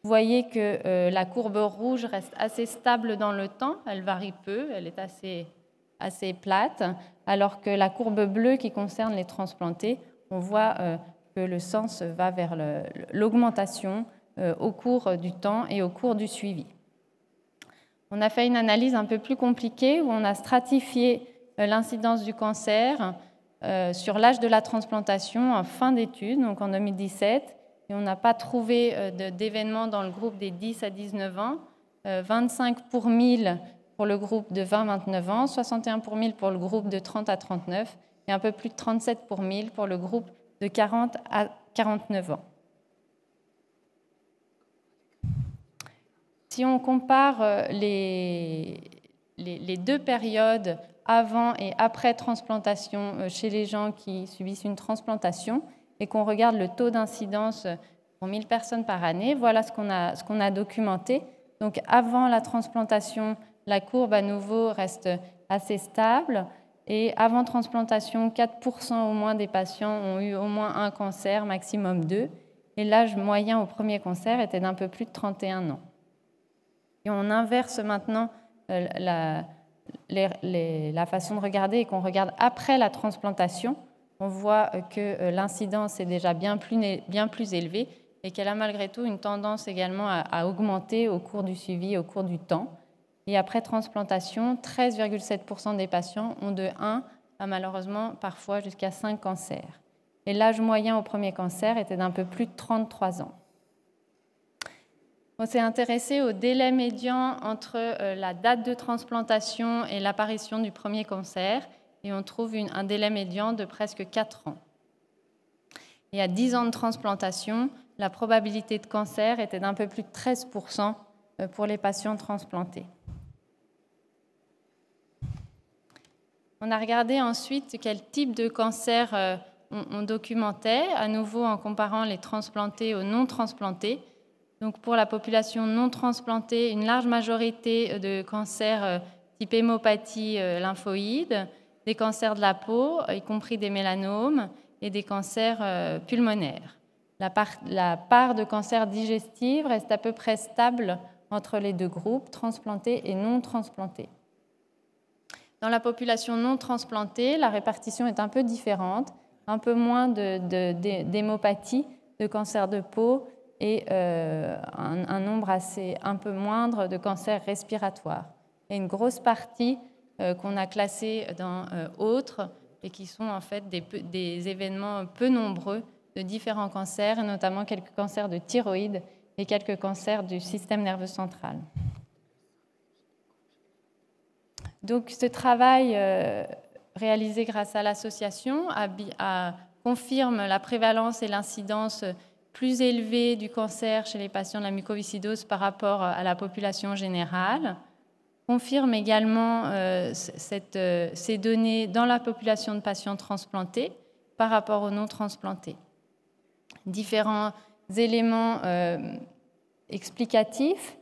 Vous voyez que la courbe rouge reste assez stable dans le temps, elle varie peu, elle est assez plate, alors que la courbe bleue qui concerne les transplantés, on voit que le sens va vers l'augmentation au cours du temps et au cours du suivi. On a fait une analyse un peu plus compliquée où on a stratifié l'incidence du cancer sur l'âge de la transplantation en fin d'étude, donc en 2017, et on n'a pas trouvé d'événements dans le groupe des 10 à 19 ans, 25 pour 1000 pour le groupe de 20-29 ans, 61 pour 1000 pour le groupe de 30 à 39 et un peu plus de 37 pour 1000 pour le groupe de 40 à 49 ans. Si on compare les deux périodes avant et après transplantation chez les gens qui subissent une transplantation et qu'on regarde le taux d'incidence pour 1000 personnes par année, voilà ce qu'on a documenté. Donc avant la transplantation, la courbe à nouveau reste assez stable et avant transplantation, 4% au moins des patients ont eu au moins un cancer, maximum 2, et l'âge moyen au premier cancer était d'un peu plus de 31 ans. Et on inverse maintenant la façon de regarder et qu'on regarde après la transplantation, on voit que l'incidence est déjà bien plus élevée et qu'elle a malgré tout une tendance également à augmenter au cours du suivi, au cours du temps. Et après transplantation, 13,7% des patients ont de 1 à malheureusement parfois jusqu'à 5 cancers. Et l'âge moyen au premier cancer était d'un peu plus de 33 ans. On s'est intéressé au délai médian entre la date de transplantation et l'apparition du premier cancer, et on trouve un délai médian de presque 4 ans. Et à 10 ans de transplantation, la probabilité de cancer était d'un peu plus de 13% pour les patients transplantés. On a regardé ensuite quel type de cancer on documentait, à nouveau en comparant les transplantés aux non transplantés. Donc pour la population non transplantée, une large majorité de cancers type hémopathie lymphoïde, des cancers de la peau, y compris des mélanomes, et des cancers pulmonaires. La part de cancers digestifs reste à peu près stable entre les deux groupes, transplantés et non transplantés. Dans la population non transplantée, la répartition est un peu différente, un peu moins d'hémopathie, de cancer de peau, et un nombre un peu moindre de cancers respiratoires. Et une grosse partie qu'on a classée dans autres et qui sont en fait des événements peu nombreux de différents cancers, et notamment quelques cancers de thyroïde et quelques cancers du système nerveux central. Donc ce travail réalisé grâce à l'association confirme la prévalence et l'incidence plus élevée du cancer chez les patients de la mucoviscidose par rapport à la population générale, confirme également ces données dans la population de patients transplantés par rapport aux non transplantés. Différents éléments explicatifs,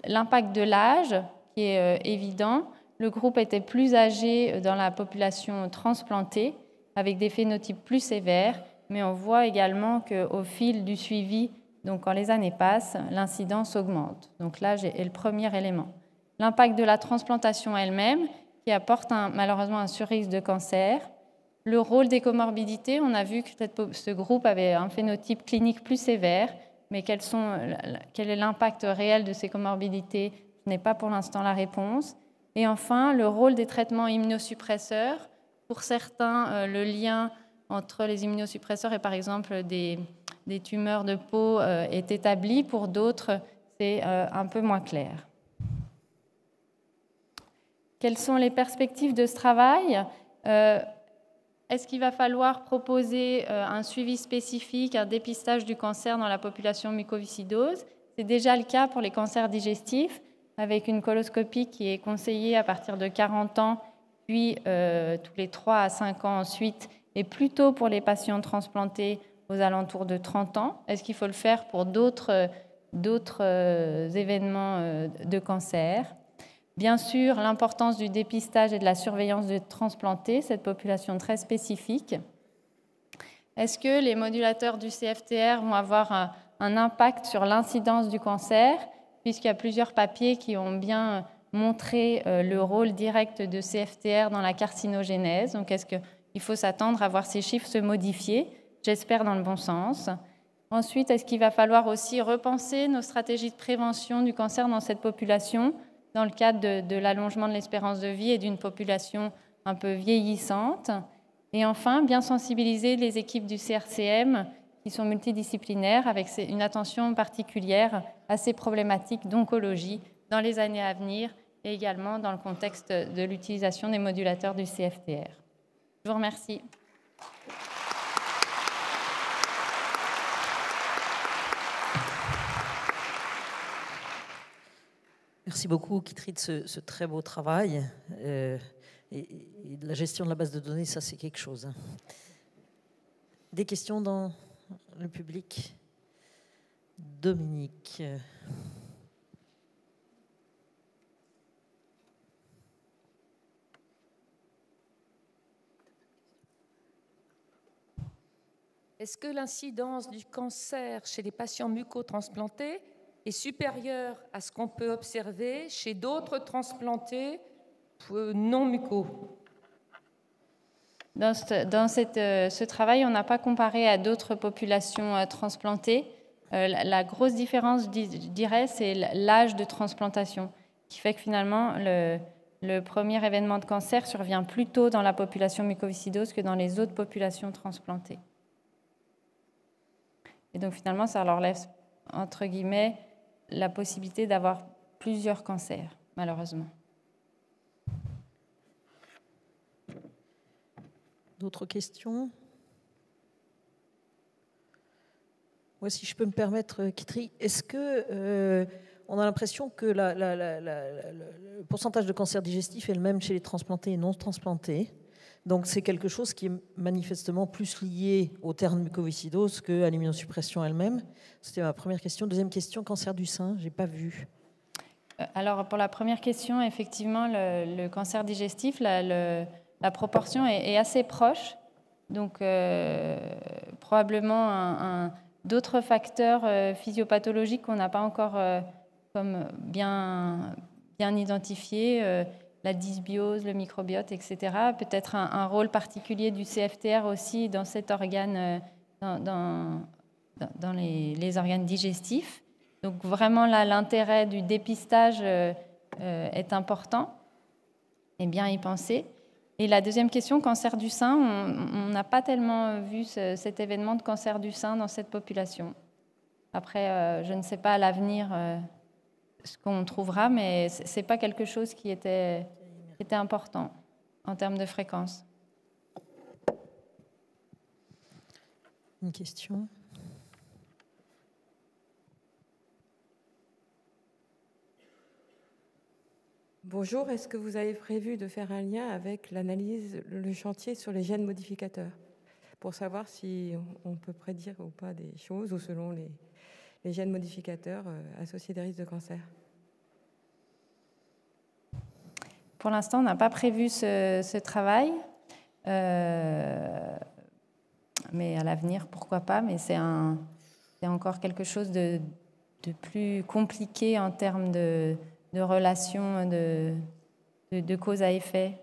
l'impact de l'âge qui est évident, le groupe était plus âgé dans la population transplantée avec des phénotypes plus sévères, mais on voit également qu'au fil du suivi, donc quand les années passent, l'incidence augmente. Donc l'âge est le premier élément. L'impact de la transplantation elle-même, qui apporte malheureusement un surrisque de cancer. Le rôle des comorbidités, on a vu que ce groupe avait un phénotype clinique plus sévère, mais quel est l'impact réel de ces comorbidités? Je n'ai pas pour l'instant la réponse. Et enfin, le rôle des traitements immunosuppresseurs. Pour certains, le lien entre les immunosuppresseurs et par exemple des tumeurs de peau est établi. Pour d'autres, c'est un peu moins clair. Quelles sont les perspectives de ce travail? Est-ce qu'il va falloir proposer un suivi spécifique, un dépistage du cancer dans la population mucoviscidose? C'est déjà le cas pour les cancers digestifs, avec une coloscopie qui est conseillée à partir de 40 ans, puis tous les 3 à 5 ans ensuite, et plutôt pour les patients transplantés aux alentours de 30 ans. Est-ce qu'il faut le faire pour d'autres événements de cancer? Bien sûr, l'importance du dépistage et de la surveillance de transplantés, cette population très spécifique. Est-ce que les modulateurs du CFTR vont avoir un impact sur l'incidence du cancer, puisqu'il y a plusieurs papiers qui ont bien montré le rôle direct de CFTR dans la carcinogénèse. Donc, est-ce qu'il faut s'attendre à voir ces chiffres se modifier? J'espère dans le bon sens. Ensuite, est-ce qu'il va falloir aussi repenser nos stratégies de prévention du cancer dans cette population, dans le cadre de l'allongement de l'espérance de vie et d'une population un peu vieillissante? Et enfin, bien sensibiliser les équipes du CRCM qui sont multidisciplinaires avec une attention particulière à ces problématiques d'oncologie dans les années à venir et également dans le contexte de l'utilisation des modulateurs du CFTR. Je vous remercie. Merci beaucoup, Kitri, de ce très beau travail. Et de la gestion de la base de données, ça, c'est quelque chose. Des questions dans le public? Dominique. Est-ce que l'incidence du cancer chez les patients mucotransplantés est supérieure à ce qu'on peut observer chez d'autres transplantés non mucaux? Dans ce travail, on n'a pas comparé à d'autres populations transplantées. La grosse différence, je dirais, c'est l'âge de transplantation, qui fait que finalement, le premier événement de cancer survient plus tôt dans la population mucoviscidose que dans les autres populations transplantées. Et donc finalement, ça leur laisse, entre guillemets, la possibilité d'avoir plusieurs cancers, malheureusement. D'autres questions? Moi, si je peux me permettre, Kitri, est-ce que on a l'impression que le pourcentage de cancer digestif est le même chez les transplantés et non transplantés? Donc c'est quelque chose qui est manifestement plus lié au terme mucoviscidose qu'à l'immunosuppression elle-même. C'était ma première question. Deuxième question, cancer du sein, je n'ai pas vu. Alors pour la première question, effectivement, le cancer digestif, la proportion est assez proche. Donc probablement d'autres facteurs physiopathologiques qu'on n'a pas encore comme bien identifiés, la dysbiose, le microbiote, etc. Peut-être un rôle particulier du CFTR aussi dans cet organe, dans les organes digestifs. Donc vraiment là, l'intérêt du dépistage est important et bien y penser. Et la deuxième question, cancer du sein, on n'a pas tellement vu cet événement de cancer du sein dans cette population. Après, je ne sais pas à l'avenir ce qu'on trouvera, mais ce n'est pas quelque chose qui était important en termes de fréquence. Une question? Bonjour, est-ce que vous avez prévu de faire un lien avec l'analyse, le chantier sur les gènes modificateurs, pour savoir si on peut prédire ou pas des choses, ou selon les gènes modificateurs associés des risques de cancer? Pour l'instant, on n'a pas prévu ce travail, mais à l'avenir, pourquoi pas, mais c'est encore quelque chose de plus compliqué en termes de relations de cause à effet,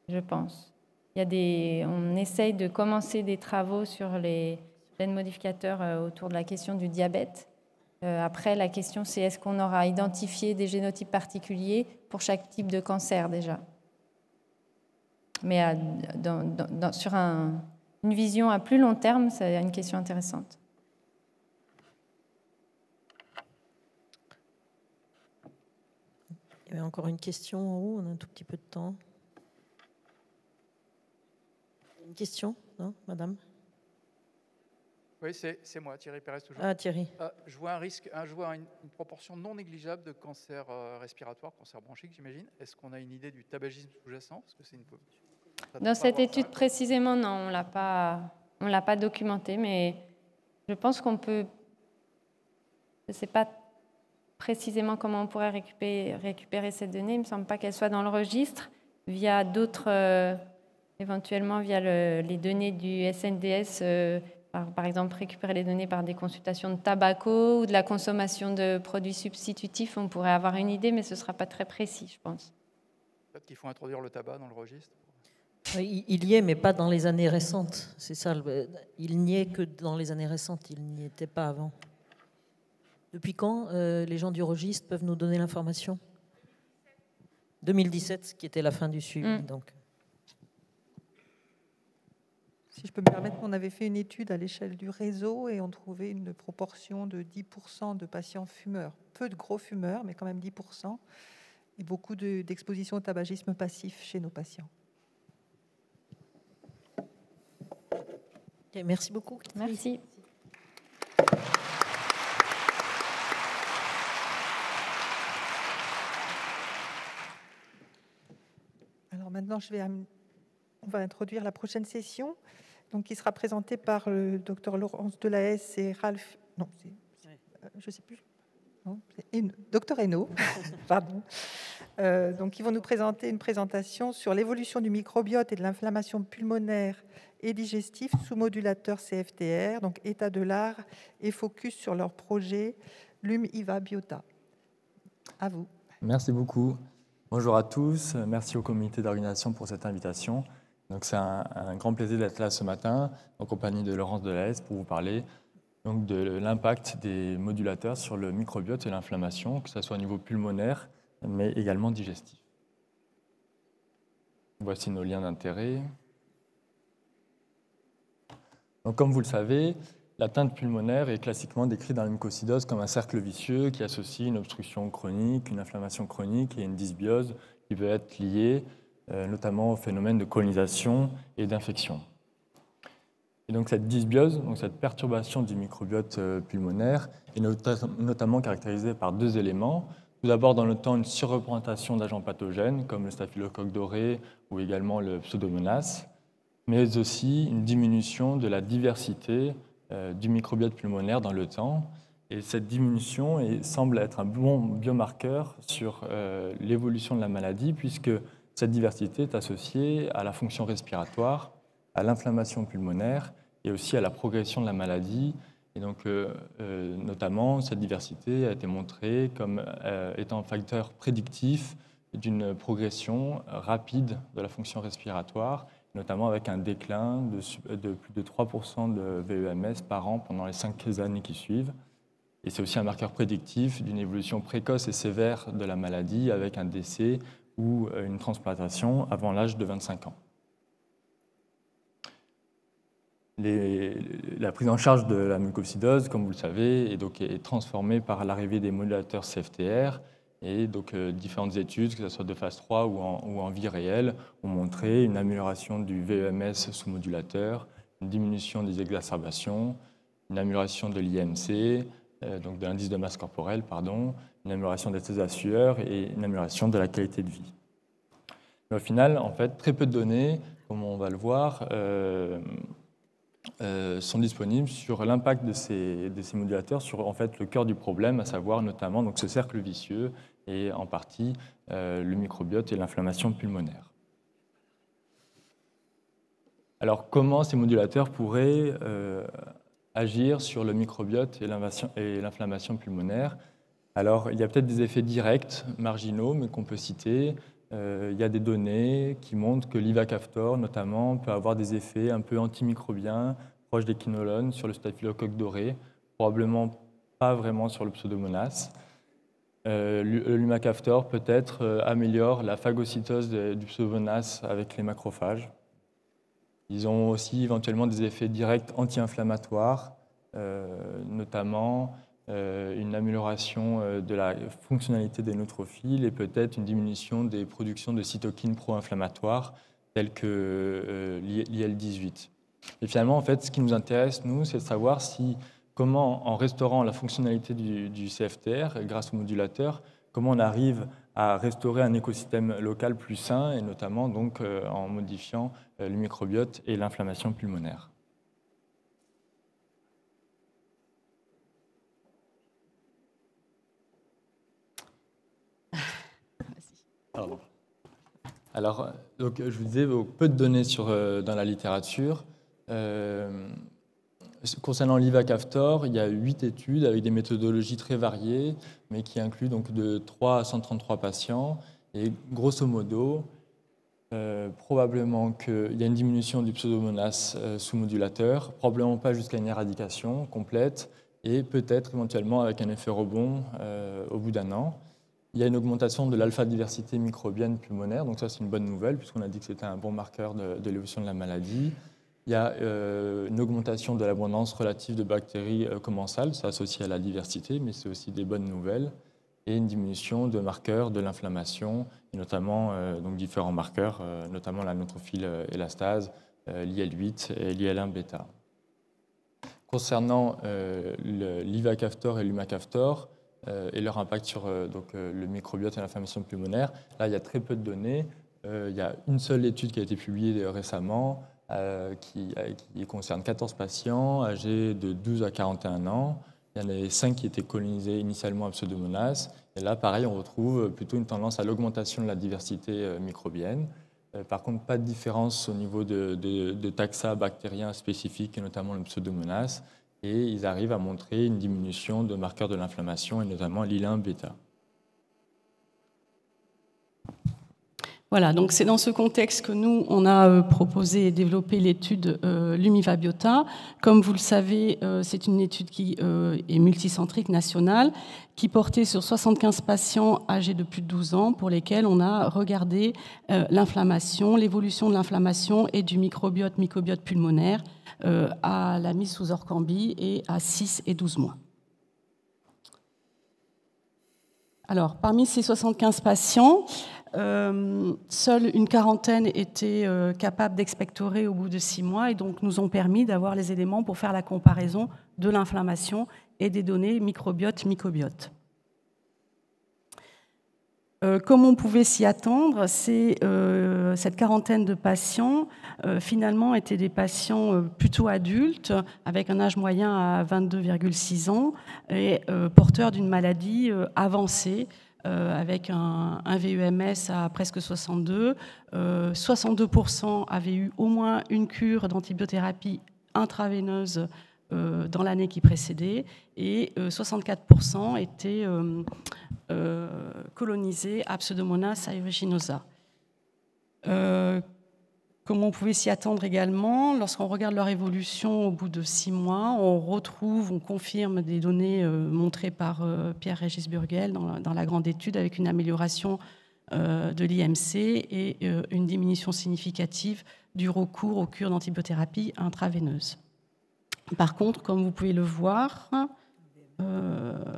je pense. On essaye de commencer des travaux sur les gènes modificateurs autour de la question du diabète. Après, la question, c'est est-ce qu'on aura identifié des génotypes particuliers pour chaque type de cancer déjà? Mais sur une vision à plus long terme, c'est une question intéressante. Il y avait encore une question en haut, on a un tout petit peu de temps. Une question? Non, madame? Oui, c'est moi, Thierry Pérez, toujours. Ah, Thierry. Je vois une proportion non négligeable de cancer respiratoire, cancer bronchique, j'imagine. Est-ce qu'on a une idée du tabagisme sous-jacent? Parce que c'est dans cette étude précisément, non, on l'a pas documenté, mais je pense qu'on peut. Je ne sais pas précisément comment on pourrait récupérer cette donnée. Il ne me semble pas qu'elle soit dans le registre via d'autres, éventuellement via les données du SNDS par exemple récupérer les données par des consultations de tabaco ou de la consommation de produits substitutifs, on pourrait avoir une idée, mais ce ne sera pas très précis, je pense. Peut-être qu'il faut introduire le tabac dans le registre. Il y est, mais pas dans les années récentes. C'est ça. Il n'y est que dans les années récentes. Il n'y était pas avant. Depuis quand les gens du registre peuvent nous donner l'information ? 2017, qui était la fin du suivi. Donc. Si je peux me permettre, on avait fait une étude à l'échelle du réseau et on trouvait une proportion de 10% de patients fumeurs. Peu de gros fumeurs, mais quand même 10%. Et beaucoup d'exposition au tabagisme passif chez nos patients. Okay, merci beaucoup. Merci. Alors maintenant, on va introduire la prochaine session, donc qui sera présentée par le Dr Laurence Delahaye et Ralph. Non, je ne sais plus. Dr Hainaut, pardon. Donc, ils vont nous présenter une présentation sur l'évolution du microbiote et de l'inflammation pulmonaire et digestive sous modulateur CFTR, donc état de l'art et focus sur leur projet LUM-IVA Biota. À vous. Merci beaucoup. Bonjour à tous. Merci au comité d'organisation pour cette invitation. Donc, c'est un grand plaisir d'être là ce matin en compagnie de Laurence Delahaye pour vous parler donc de l'impact des modulateurs sur le microbiote et l'inflammation, que ce soit au niveau pulmonaire, mais également digestif. Voici nos liens d'intérêt. Donc, comme vous le savez, l'atteinte pulmonaire est classiquement décrite dans la mucosidose comme un cercle vicieux qui associe une obstruction chronique, une inflammation chronique et une dysbiose qui peut être liée notamment au phénomène de colonisation et d'infection. Et donc cette dysbiose, donc cette perturbation du microbiote pulmonaire, est notamment caractérisée par deux éléments. Tout d'abord, dans le temps, une surreprésentation d'agents pathogènes comme le staphylocoque doré ou également le pseudomonas, mais aussi une diminution de la diversité du microbiote pulmonaire dans le temps. Et cette diminution semble être un bon biomarqueur sur l'évolution de la maladie, puisque cette diversité est associée à la fonction respiratoire, à l'inflammation pulmonaire et aussi à la progression de la maladie. Et donc, notamment, cette diversité a été montrée comme étant un facteur prédictif d'une progression rapide de la fonction respiratoire, notamment avec un déclin de plus de 3% de VEMS par an pendant les 5 années qui suivent. Et c'est aussi un marqueur prédictif d'une évolution précoce et sévère de la maladie avec un décès ou une transplantation avant l'âge de 25 ans. La prise en charge de la mucosidose, comme vous le savez, est transformée par l'arrivée des modulateurs CFTR. Et donc, différentes études, que ce soit de phase 3 ou en vie réelle, ont montré une amélioration du VEMS sous modulateur, une diminution des exacerbations, une amélioration de l'IMC, donc de l'indice de masse corporelle, une amélioration des tests à sueur et une amélioration de la qualité de vie. Mais au final, en fait, très peu de données, comme on va le voir, sont disponibles sur l'impact de ces modulateurs sur en fait, le cœur du problème, à savoir notamment donc, ce cercle vicieux et en partie le microbiote et l'inflammation pulmonaire. Alors, comment ces modulateurs pourraient agir sur le microbiote et l'inflammation pulmonaire? Alors, il y a peut-être des effets directs, marginaux, mais qu'on peut citer. Il y a des données qui montrent que l'ivacaftor, notamment, peut avoir des effets un peu antimicrobiens, proches des quinolones, sur le staphylocoque doré, probablement pas vraiment sur le pseudomonas. L'umacaftor, peut-être, améliore la phagocytose du pseudomonas avec les macrophages. Ils ont aussi éventuellement des effets directs anti-inflammatoires, notamment une amélioration de la fonctionnalité des neutrophiles et peut-être une diminution des productions de cytokines pro-inflammatoires telles que l'IL-18. Et finalement, en fait, ce qui nous intéresse, nous, c'est de savoir comment, en restaurant la fonctionnalité du CFTR grâce au modulateur, comment on arrive à restaurer un écosystème local plus sain et notamment donc, en modifiant le microbiote et l'inflammation pulmonaire. Pardon. Alors, donc, je vous disais, peu de données dans la littérature. Concernant l'Ivacaftor, il y a 8 études avec des méthodologies très variées, mais qui incluent donc de 3 à 133 patients. Et grosso modo, probablement qu'il y a une diminution du Pseudomonas sous modulateur, probablement pas jusqu'à une éradication complète, et peut-être éventuellement avec un effet rebond au bout d'un an. Il y a une augmentation de l'alpha-diversité microbienne pulmonaire, donc ça c'est une bonne nouvelle, puisqu'on a dit que c'était un bon marqueur de l'évolution de la maladie. Il y a une augmentation de l'abondance relative de bactéries commensales, c'est associé à la diversité, mais c'est aussi des bonnes nouvelles. Et une diminution de marqueurs de l'inflammation, et notamment donc différents marqueurs, notamment la neutrophile élastase, l'IL-8 et l'IL-1-bêta. Concernant l'Ivacaftor et l'Humacaftor et leur impact sur le microbiote et l'inflammation pulmonaire, là il y a très peu de données. Il y a une seule étude qui a été publiée récemment qui concerne 14 patients âgés de 12 à 41 ans. Il y en avait 5 qui étaient colonisés initialement à Pseudomonas. Et là, pareil, on retrouve plutôt une tendance à l'augmentation de la diversité microbienne. Par contre, pas de différence au niveau de taxa bactériens spécifiques, et notamment le Pseudomonas. Et ils arrivent à montrer une diminution de marqueurs de l'inflammation, et notamment l'IL-1-bêta. Voilà, donc c'est dans ce contexte que nous, on a proposé et développé l'étude Lumivabiota. Comme vous le savez, c'est une étude qui est multicentrique nationale, qui portait sur 75 patients âgés de plus de 12 ans, pour lesquels on a regardé l'inflammation, l'évolution de l'inflammation et du microbiote pulmonaire à la mise sous Orkambi et à 6 et 12 mois. Alors, parmi ces 75 patients, seule une quarantaine étaient capables d'expectorer au bout de 6 mois et donc nous ont permis d'avoir les éléments pour faire la comparaison de l'inflammation et des données microbiote-mycobiote. Comme on pouvait s'y attendre, cette quarantaine de patients finalement étaient des patients plutôt adultes avec un âge moyen à 22,6 ans et porteurs d'une maladie avancée avec un VEMS à presque 62. 62% avaient eu au moins une cure d'antibiothérapie intraveineuse dans l'année qui précédait et 64% étaient colonisés à Pseudomonas aeruginosa. Comme on pouvait s'y attendre également, lorsqu'on regarde leur évolution au bout de 6 mois, on confirme des données montrées par Pierre-Régis Burgel dans la grande étude avec une amélioration de l'IMC et une diminution significative du recours aux cures d'antibiothérapie intraveineuse. Par contre, comme vous pouvez le voir,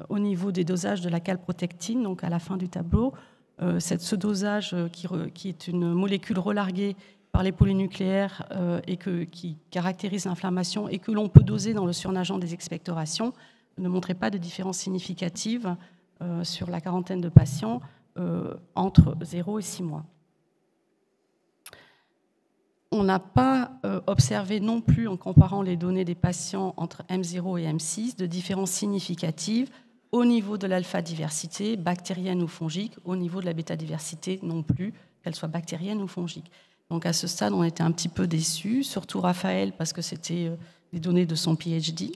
au niveau des dosages de la calprotectine, donc à la fin du tableau, ce dosage qui est une molécule relarguée par les polynucléaires et qui caractérise l'inflammation et que l'on peut doser dans le surnageant des expectorations, ne montrait pas de différence significative sur la quarantaine de patients entre 0 et 6 mois. On n'a pas observé non plus, en comparant les données des patients entre M0 et M6, de différence significative au niveau de l'alpha-diversité, bactérienne ou fongique, au niveau de la bêta-diversité non plus, qu'elle soit bactérienne ou fongique. Donc à ce stade, on était un petit peu déçus, surtout Raphaël, parce que c'était des données de son PhD.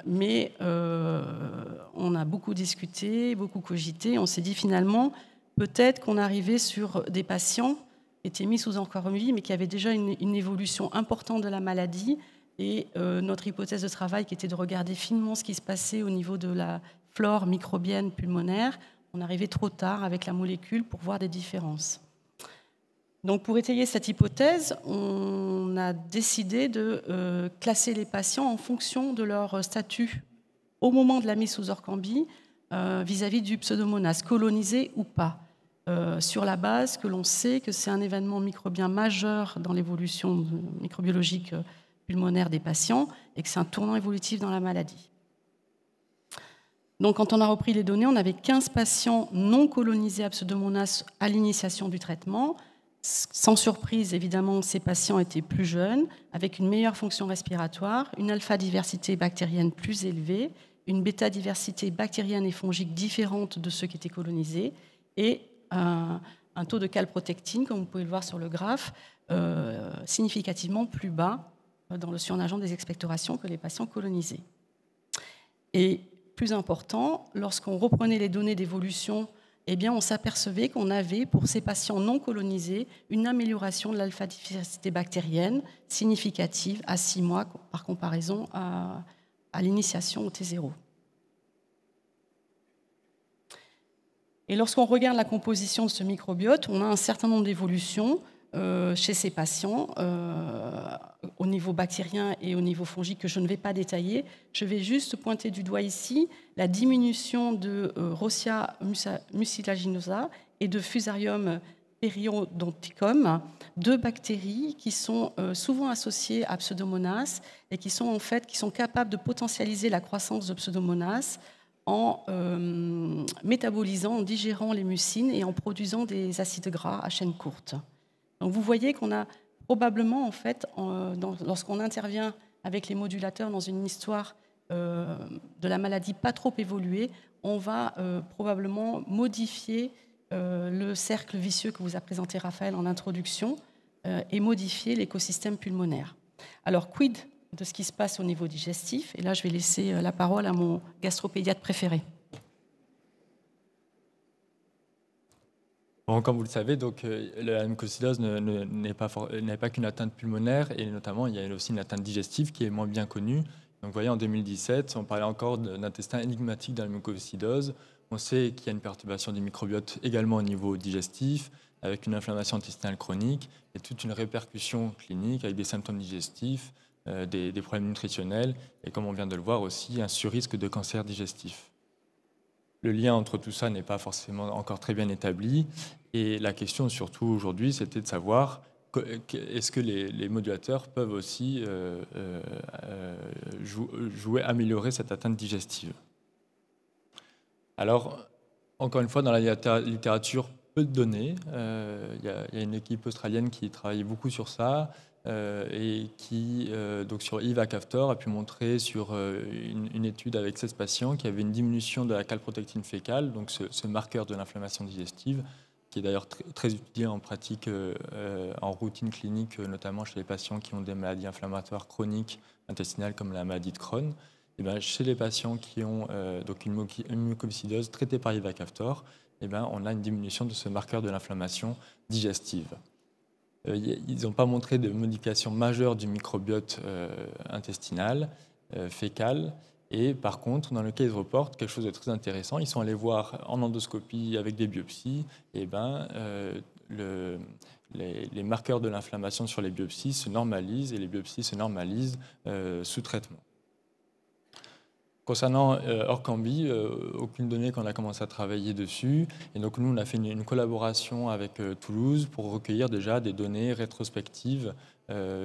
Mais on a beaucoup discuté, beaucoup cogité. On s'est dit finalement, peut-être qu'on arrivait sur des patients qui étaient mis sous Orkambi, mais qui avaient déjà une évolution importante de la maladie. Et notre hypothèse de travail, qui était de regarder finement ce qui se passait au niveau de la flore microbienne pulmonaire, on arrivait trop tard avec la molécule pour voir des différences. Donc, pour étayer cette hypothèse, on a décidé de classer les patients en fonction de leur statut au moment de la mise sous Orkambi vis-à-vis du Pseudomonas, colonisé ou pas, sur la base que l'on sait que c'est un événement microbien majeur dans l'évolution microbiologique pulmonaire des patients et que c'est un tournant évolutif dans la maladie. Donc, quand on a repris les données, on avait 15 patients non colonisés à Pseudomonas à l'initiation du traitement. Sans surprise, évidemment, ces patients étaient plus jeunes, avec une meilleure fonction respiratoire, une alpha-diversité bactérienne plus élevée, une bêta-diversité bactérienne et fongique différente de ceux qui étaient colonisés, et un taux de calprotectine, comme vous pouvez le voir sur le graphe, significativement plus bas dans le surnageant des expectorations que les patients colonisés. Et plus important, lorsqu'on reprenait les données d'évolution, eh bien, on s'apercevait qu'on avait, pour ces patients non colonisés, une amélioration de l'alpha-diversité bactérienne significative à 6 mois par comparaison à l'initiation au T0. Et lorsqu'on regarde la composition de ce microbiote, on a un certain nombre d'évolutions chez ces patients au niveau bactérien et au niveau fongique que je ne vais pas détailler. Je vais juste pointer du doigt ici la diminution de Rossia mucilaginosa et de Fusarium periodonticum, deux bactéries qui sont souvent associées à Pseudomonas et qui sont capables de potentialiser la croissance de Pseudomonas en métabolisant, en digérant les mucines et en produisant des acides gras à chaîne courte. Donc vous voyez qu'on a probablement, en fait, lorsqu'on intervient avec les modulateurs dans une histoire de la maladie pas trop évoluée, on va probablement modifier le cercle vicieux que vous a présenté Raphaël en introduction et modifier l'écosystème pulmonaire. Alors, quid de ce qui se passe au niveau digestif? Et là, je vais laisser la parole à mon gastropédiatre préféré. Bon, comme vous le savez, donc, la mucoviscidose n'est pas qu'une atteinte pulmonaire, et notamment, il y a aussi une atteinte digestive qui est moins bien connue. Donc, vous voyez, en 2017, on parlait encore d'intestin énigmatique dans la mucoviscidose. On sait qu'il y a une perturbation du microbiote également au niveau digestif, avec une inflammation intestinale chronique, et toute une répercussion clinique avec des symptômes digestifs, des problèmes nutritionnels, et comme on vient de le voir aussi, un surrisque de cancer digestif. Le lien entre tout ça n'est pas forcément encore très bien établi. Et la question surtout aujourd'hui, c'était de savoir est-ce que les modulateurs peuvent aussi améliorer cette atteinte digestive. Alors, encore une fois, dans la littérature, peu de données. Il y a une équipe australienne qui travaille beaucoup sur ça. Et qui, donc sur Eva Kaftor, a pu montrer sur une étude avec 16 patients qui avait une diminution de la calprotectine fécale, donc ce marqueur de l'inflammation digestive, qui est d'ailleurs très utilisé en pratique en routine clinique, notamment chez les patients qui ont des maladies inflammatoires chroniques intestinales comme la maladie de Crohn. Et bien, chez les patients qui ont donc une mucoviscidose traitée par Eva Kaftor, et bien, on a une diminution de ce marqueur de l'inflammation digestive. Ils n'ont pas montré de modification majeure du microbiote intestinal, fécal. Et par contre, dans le cas, ils reportent quelque chose de très intéressant. Ils sont allés voir en endoscopie avec des biopsies. Et les marqueurs de l'inflammation sur les biopsies se normalisent et les biopsies se normalisent sous traitement. Concernant Orkambi, aucune donnée qu'on a commencé à travailler dessus. Et donc nous, on a fait une collaboration avec Toulouse pour recueillir déjà des données rétrospectives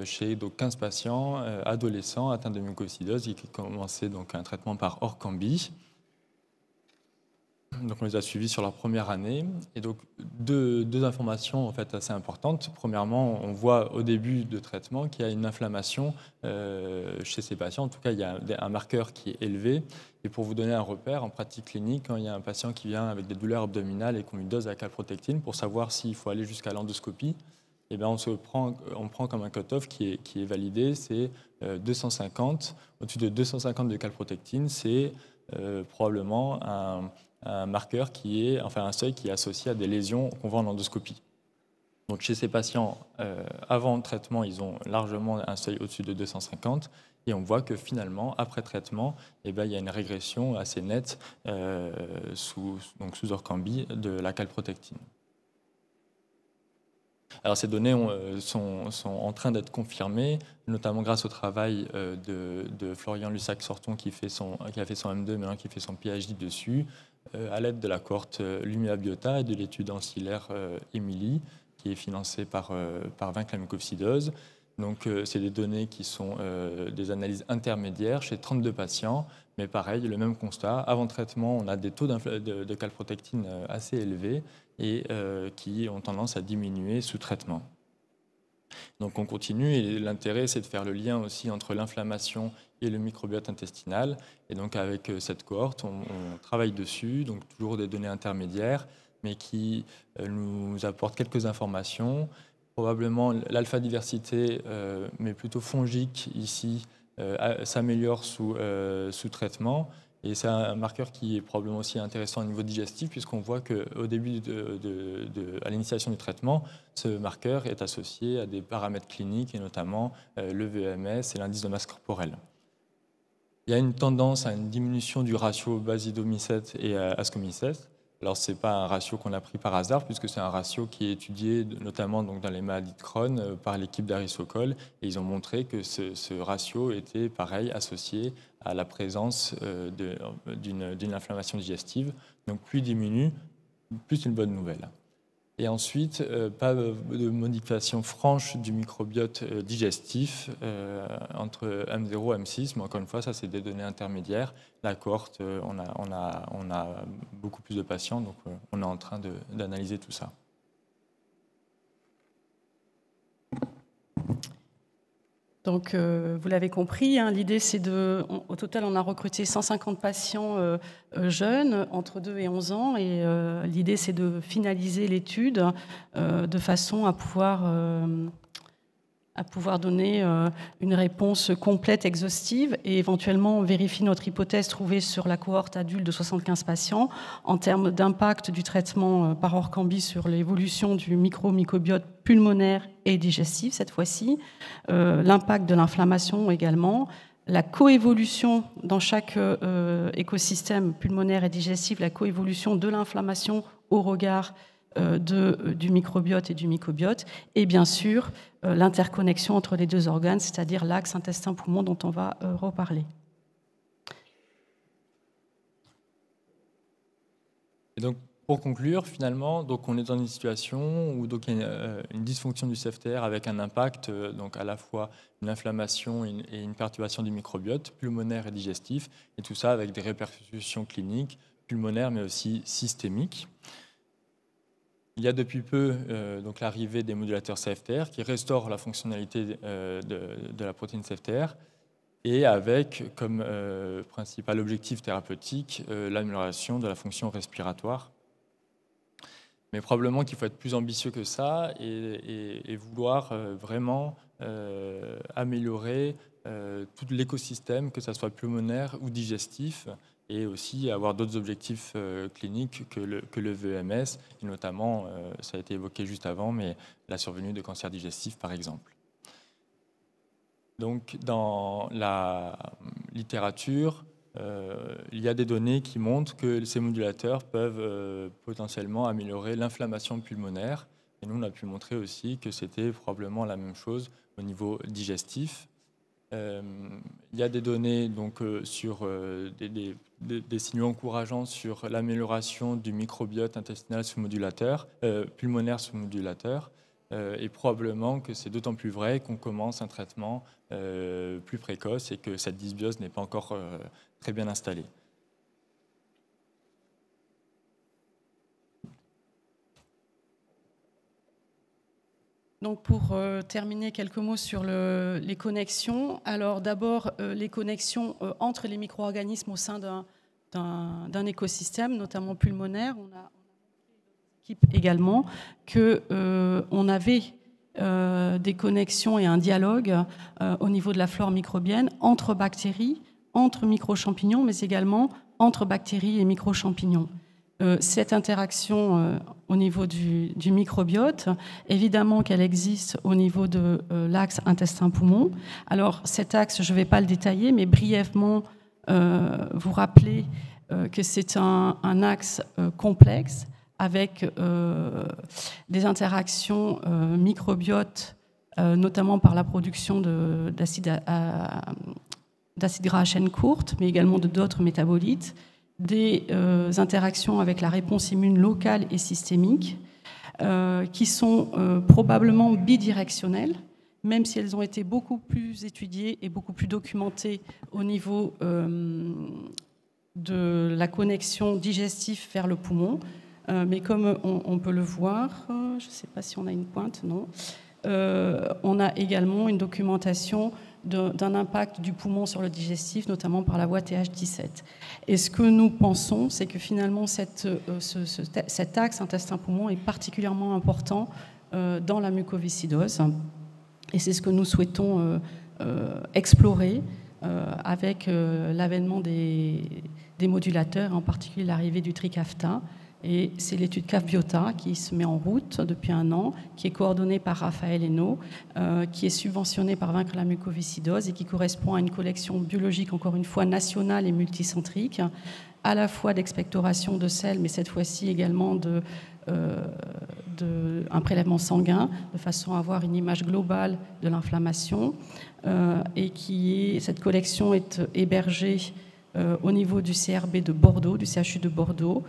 chez donc, 15 patients adolescents atteints de mucoviscidose et qui commençaient donc un traitement par Orkambi. Donc on les a suivis sur leur première année. Et donc deux informations en fait assez importantes. Premièrement, on voit au début de traitement qu'il y a une inflammation chez ces patients. En tout cas, il y a un marqueur qui est élevé. Et pour vous donner un repère, en pratique clinique, quand il y a un patient qui vient avec des douleurs abdominales et qu'on lui dose la calprotectine pour savoir s'il faut aller jusqu'à l'endoscopie, eh bien on prend comme un cut-off qui est validé, c'est 250. Au-dessus de 250 de calprotectine, c'est probablement un marqueur un seuil qui est associé à des lésions qu'on voit en endoscopie. Donc chez ces patients, avant le traitement, ils ont largement un seuil au-dessus de 250 et on voit que finalement, après traitement, il y a une régression assez nette sous Orkambi de la calprotectine. Alors ces données sont en train d'être confirmées, notamment grâce au travail de Florian Lussac-Sorton qui a fait son M2, maintenant qui fait son PhD dessus, à l'aide de la cohorte Lumia Biota et de l'étude ancillaire Emily, qui est financée par Vaincre la mucoviscidose. Donc c'est des données qui sont des analyses intermédiaires chez 32 patients, mais pareil, le même constat. Avant traitement, on a des taux de calprotectine assez élevés et qui ont tendance à diminuer sous traitement. Donc on continue et l'intérêt c'est de faire le lien aussi entre l'inflammation et le microbiote intestinal. Et donc avec cette cohorte, on travaille dessus, donc toujours des données intermédiaires, mais qui nous apportent quelques informations. probablement l'alpha-diversité, mais plutôt fongique ici, s'améliore sous traitement. Et c'est un marqueur qui est probablement aussi intéressant au niveau digestif, puisqu'on voit qu'au début, à l'initiation du traitement, ce marqueur est associé à des paramètres cliniques, et notamment le VMS et l'indice de masse corporelle. Il y a une tendance à une diminution du ratio basidomycète et ascomycète. Alors, ce n'est pas un ratio qu'on a pris par hasard, puisque c'est un ratio qui est étudié notamment donc, dans les maladies de Crohn par l'équipe d'Harry Sokol. Et ils ont montré que ce ratio était, pareil, associé à la présence d'une inflammation digestive. Donc, plus il diminue, plus c'est une bonne nouvelle. Et ensuite, pas de modification franche du microbiote digestif entre M0 et M6, mais encore une fois, ça c'est des données intermédiaires. La cohorte, on a beaucoup plus de patients, donc on est en train d'analyser tout ça. Donc, vous l'avez compris, hein, l'idée c'est au total on a recruté 150 patients jeunes, entre 2 et 11 ans, et l'idée c'est de finaliser l'étude de façon à pouvoir donner une réponse complète, exhaustive, et éventuellement vérifier notre hypothèse trouvée sur la cohorte adulte de 75 patients en termes d'impact du traitement par Orkambi sur l'évolution du microbiote pulmonaire et digestif cette fois-ci, l'impact de l'inflammation également, la coévolution dans chaque écosystème pulmonaire et digestif, la coévolution de l'inflammation au regard du microbiote et du mycobiote, et bien sûr l'interconnexion entre les deux organes, c'est-à-dire l'axe intestin-poumon dont on va reparler. Et donc, pour conclure, finalement, donc on est dans une situation où donc, il y a une dysfonction du CFTR avec un impact, donc à la fois une inflammation et une perturbation du microbiote pulmonaire et digestif, et tout ça avec des répercussions cliniques pulmonaires mais aussi systémiques. Il y a depuis peu donc l'arrivée des modulateurs CFTR qui restaurent la fonctionnalité de la protéine CFTR et avec comme principal objectif thérapeutique l'amélioration de la fonction respiratoire. Mais probablement qu'il faut être plus ambitieux que ça et vouloir vraiment améliorer tout l'écosystème, que ce soit pulmonaire ou digestif, et aussi avoir d'autres objectifs cliniques que le VMS, et notamment, ça a été évoqué juste avant, mais la survenue de cancer digestif, par exemple. Donc, dans la littérature, il y a des données qui montrent que ces modulateurs peuvent potentiellement améliorer l'inflammation pulmonaire. Et nous, on a pu montrer aussi que c'était probablement la même chose au niveau digestif. Il y a des données donc, sur des signaux encourageants sur l'amélioration du microbiote intestinal sous-modulateur, pulmonaire sous-modulateur. Et probablement que c'est d'autant plus vrai qu'on commence un traitement plus précoce et que cette dysbiose n'est pas encore très bien installée. Donc pour terminer, quelques mots sur les connexions. Alors d'abord, les connexions entre les micro-organismes au sein d'un écosystème, notamment pulmonaire. On a équipe également qu'on avait des connexions et un dialogue au niveau de la flore microbienne entre bactéries, entre micro-champignons, mais également entre bactéries et micro-champignons. Cette interaction au niveau du microbiote, évidemment qu'elle existe au niveau de l'axe intestin-poumon. Alors cet axe, je ne vais pas le détailler, mais brièvement vous rappeler que c'est un axe complexe avec des interactions microbiotes, notamment par la production d'acide gras à chaîne courte, mais également d'autres métabolites, des interactions avec la réponse immune locale et systémique, qui sont probablement bidirectionnelles, même si elles ont été beaucoup plus étudiées et beaucoup plus documentées au niveau de la connexion digestive vers le poumon. Mais comme on peut le voir, je ne sais pas si on a une pointe, non. On a également une documentation d'un impact du poumon sur le digestif, notamment par la voie TH17. Et ce que nous pensons, c'est que finalement cet axe intestin-poumon est particulièrement important dans la mucoviscidose. Et c'est ce que nous souhaitons explorer avec l'avènement des modulateurs, en particulier l'arrivée du Trikafta. Et c'est l'étude CAFBIOTA qui se met en route depuis 1 an, qui est coordonnée par Raphaël Hainaut, qui est subventionnée par Vaincre la mucoviscidose et qui correspond à une collection biologique, encore une fois, nationale et multicentrique, à la fois d'expectoration de sel, mais cette fois-ci également un prélèvement sanguin, de façon à avoir une image globale de l'inflammation. Et cette collection est hébergée au niveau du CRB de Bordeaux, du CHU de Bordeaux.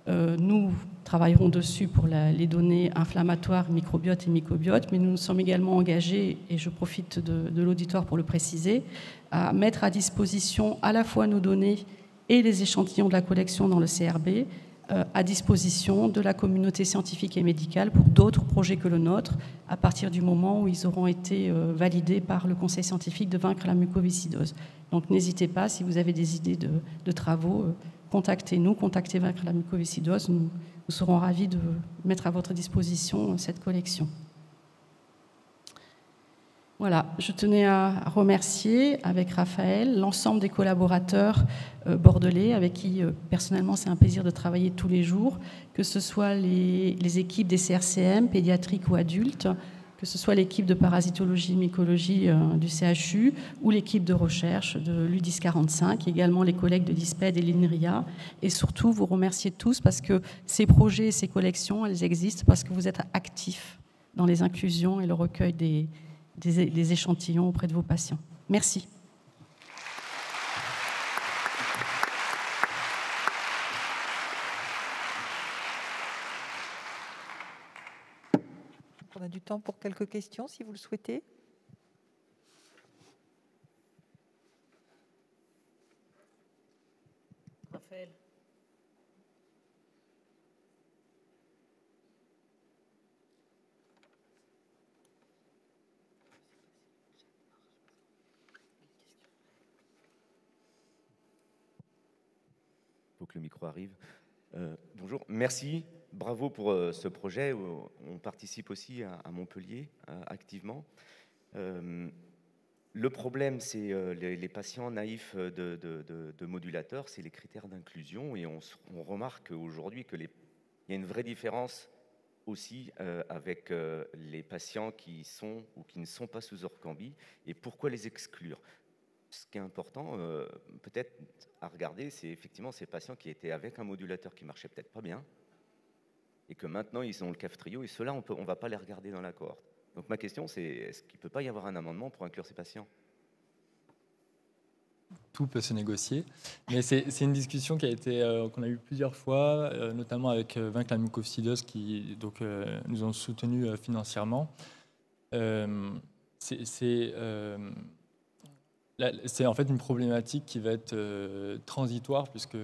Nous travaillerons dessus pour les données inflammatoires, microbiote et mycobiote, mais nous nous sommes également engagés, et je profite de l'auditoire pour le préciser, à mettre à disposition à la fois nos données et les échantillons de la collection dans le CRB à disposition de la communauté scientifique et médicale pour d'autres projets que le nôtre, à partir du moment où ils auront été validés par le conseil scientifique de Vaincre la mucoviscidose. Donc n'hésitez pas, si vous avez des idées de travaux, contactez-nous, contactez Vaincre la mucoviscidose. Nous serons ravis de mettre à votre disposition cette collection. Voilà, je tenais à remercier avec Raphaël l'ensemble des collaborateurs bordelais avec qui personnellement c'est un plaisir de travailler tous les jours, que ce soit les équipes des CRCM, pédiatriques ou adultes, que ce soit l'équipe de parasitologie et mycologie du CHU ou l'équipe de recherche de l'UDIS 45, également les collègues de l'ISPED et l'INRIA, et surtout vous remercier tous parce que ces projets et ces collections, elles existent parce que vous êtes actifs dans les inclusions et le recueil des échantillons auprès de vos patients. Merci. On a du temps pour quelques questions, si vous le souhaitez. Raphaël. Faut que le micro arrive. Bonjour, merci, bravo pour ce projet. On participe aussi à Montpellier activement. Le problème, c'est les patients naïfs de modulateurs, c'est les critères d'inclusion. Et on remarque aujourd'hui qu'il y a une vraie différence aussi avec les patients qui sont ou qui ne sont pas sous Orkambi. Et pourquoi les exclure ? Ce qui est important, peut-être à regarder, c'est effectivement ces patients qui étaient avec un modulateur qui marchait peut-être pas bien et que maintenant ils ont le Kaftrio et ceux-là, on ne va pas les regarder dans la cohorte. Donc ma question, c'est est-ce qu'il ne peut pas y avoir un amendement pour inclure ces patients ? Tout peut se négocier, mais c'est une discussion qui qu'on a eue plusieurs fois, notamment avec Vaincre la mucoviscidose qui nous ont soutenus financièrement. C'est en fait une problématique qui va être transitoire puisque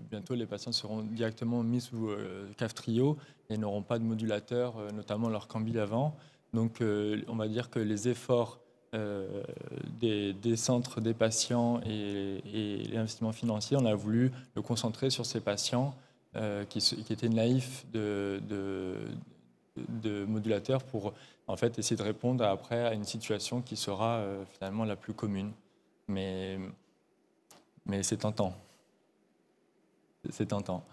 bientôt les patients seront directement mis sous Kaftrio et n'auront pas de modulateur, notamment leur Orkambi avant. Donc on va dire que les efforts des centres, des patients et l'investissement financier, on a voulu le concentrer sur ces patients qui étaient naïfs de modulateurs pour en fait essayer de répondre après à une situation qui sera finalement la plus commune. Mais c'est tentant. C'est tentant.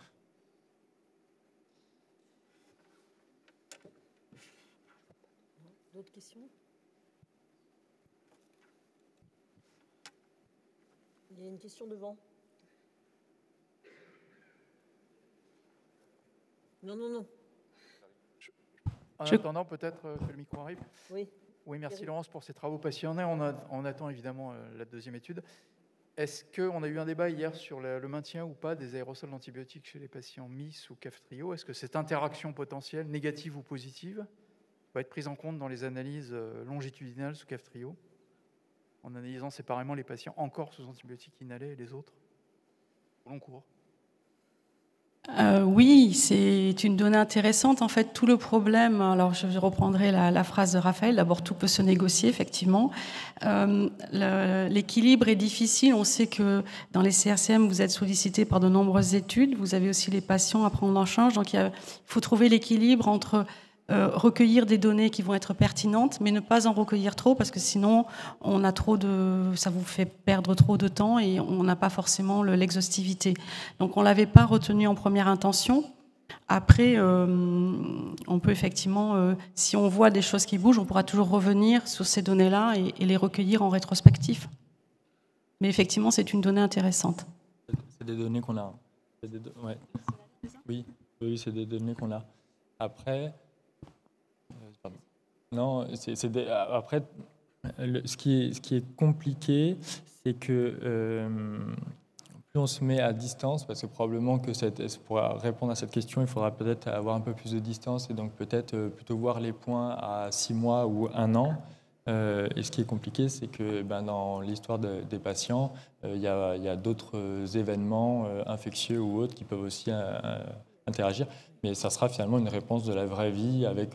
D'autres questions ? Il y a une question devant. Non. En attendant, peut-être que le micro arrive. Oui. Oui, merci Laurence pour ces travaux passionnés. On attend évidemment la deuxième étude. Est-ce qu'on a eu un débat hier sur le maintien ou pas des aérosols d'antibiotiques chez les patients MIS ou Kaftrio ? Est-ce que cette interaction potentielle, négative ou positive, va être prise en compte dans les analyses longitudinales sous Kaftrio, en analysant séparément les patients encore sous antibiotiques inhalés et les autres au long cours ? Oui, c'est une donnée intéressante. En fait, tout le problème, alors je reprendrai la phrase de Raphaël, d'abord tout peut se négocier, effectivement. L'équilibre est difficile. On sait que dans les CRCM, vous êtes sollicité par de nombreuses études. Vous avez aussi les patients à prendre en charge. Donc il faut trouver l'équilibre entre recueillir des données qui vont être pertinentes, mais ne pas en recueillir trop, parce que sinon, ça vous fait perdre trop de temps et on n'a pas forcément l'exhaustivité. Donc, on ne l'avait pas retenu en première intention. Après, on peut effectivement, si on voit des choses qui bougent, on pourra toujours revenir sur ces données-là et les recueillir en rétrospectif. Mais effectivement, c'est une donnée intéressante. C'est des données qu'on a. Ouais. Oui, c'est des données qu'on a. Après, après, ce qui est compliqué, c'est que plus on se met à distance, parce que probablement que pour répondre à cette question, il faudra peut-être avoir un peu plus de distance et donc peut-être plutôt voir les points à 6 mois ou 1 an. Et ce qui est compliqué, c'est que dans l'histoire des patients, il y a d'autres événements infectieux ou autres qui peuvent aussi interagir. Mais ça sera finalement une réponse de la vraie vie avec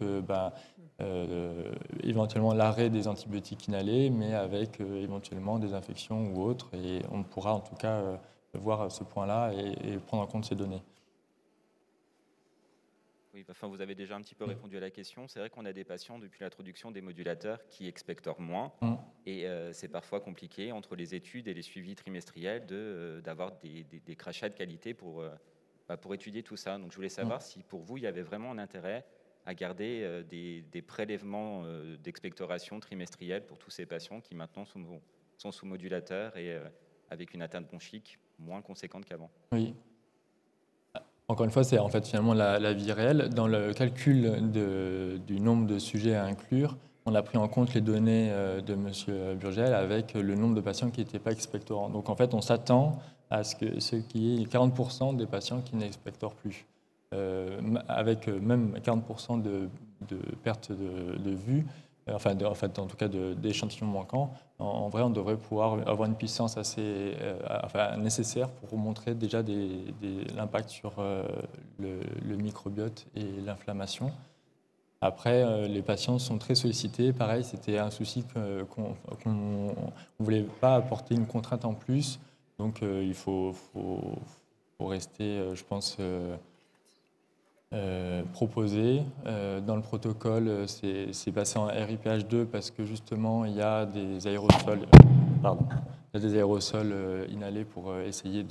éventuellement l'arrêt des antibiotiques inhalés, mais avec éventuellement des infections ou autres. Et on pourra en tout cas voir ce point-là et prendre en compte ces données. Oui, enfin, vous avez déjà un petit peu répondu à la question. C'est vrai qu'on a des patients, depuis l'introduction des modulateurs, qui expectorent moins. Et c'est parfois compliqué, entre les études et les suivis trimestriels, d'avoir des crachats de qualité pour étudier tout ça. Donc, je voulais savoir si, pour vous, il y avait vraiment un intérêt à garder des prélèvements d'expectoration trimestrielle pour tous ces patients qui, maintenant, sont sous modulateur et avec une atteinte bronchique moins conséquente qu'avant. Oui. Encore une fois, c'est en fait finalement la vie réelle. Dans le calcul du nombre de sujets à inclure, on a pris en compte les données de M. Burgel avec le nombre de patients qui n'étaient pas expectorants. Donc en fait, on s'attend à ce qu'il y ait 40% des patients qui n'expectorent plus, avec même 40% de perte de vue. En tout cas d'échantillons manquants. En vrai, on devrait pouvoir avoir une puissance assez nécessaire pour montrer déjà l'impact sur le microbiote et l'inflammation. Après, les patients sont très sollicités. Pareil, c'était un souci qu'on ne voulait pas apporter une contrainte en plus. Donc, il faut rester, je pense... proposé. Dans le protocole, c'est passé en RIPH2 parce que justement, il y a des aérosols, inhalés pour essayer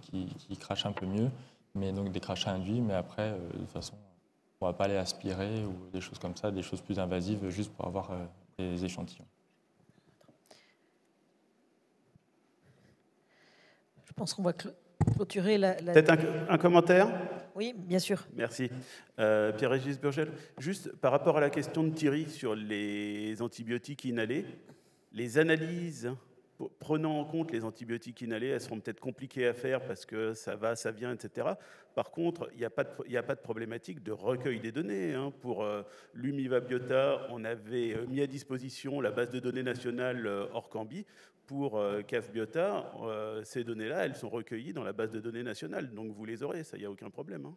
qui crachent un peu mieux, mais donc des crachats induits. Mais après, de toute façon, on ne va pas les aspirer ou des choses comme ça, des choses plus invasives, juste pour avoir des échantillons. Je pense qu'on va clôturer la... Peut-être un commentaire ? Oui, bien sûr. Merci. Pierre-Régis Burgel, juste par rapport à la question de Thierry sur les antibiotiques inhalés, les analyses prenant en compte les antibiotiques inhalés, elles seront peut-être compliquées à faire parce que ça va, ça vient, etc. Par contre, il n'y a pas de problématique de recueil des données. Pour l'Humiva-Biota, on avait mis à disposition la base de données nationale Orcambi. Pour CAF Biota, ces données-là, elles sont recueillies dans la base de données nationale. Donc, vous les aurez, ça, il n'y a aucun problème.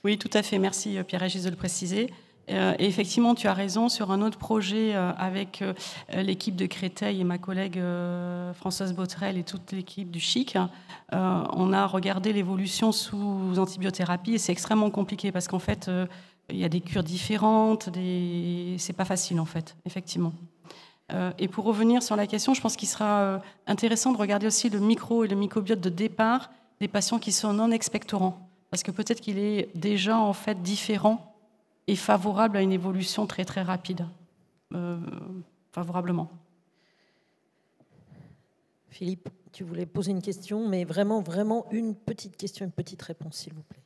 Oui, tout à fait. Merci, Pierre-Régis, de le préciser. Et effectivement, tu as raison. Sur un autre projet avec l'équipe de Créteil et ma collègue Françoise Botrel et toute l'équipe du CHIC, on a regardé l'évolution sous antibiothérapie. Et c'est extrêmement compliqué parce qu'en fait, il y a des cures différentes. C'est pas facile, en fait, effectivement. Et pour revenir sur la question, je pense qu'il sera intéressant de regarder aussi le micro et le microbiote de départ des patients qui sont non expectorants, parce que peut-être qu'il est déjà en fait différent et favorable à une évolution très très rapide, favorablement. Philippe, tu voulais poser une question, mais vraiment une petite question, une petite réponse, s'il vous plaît.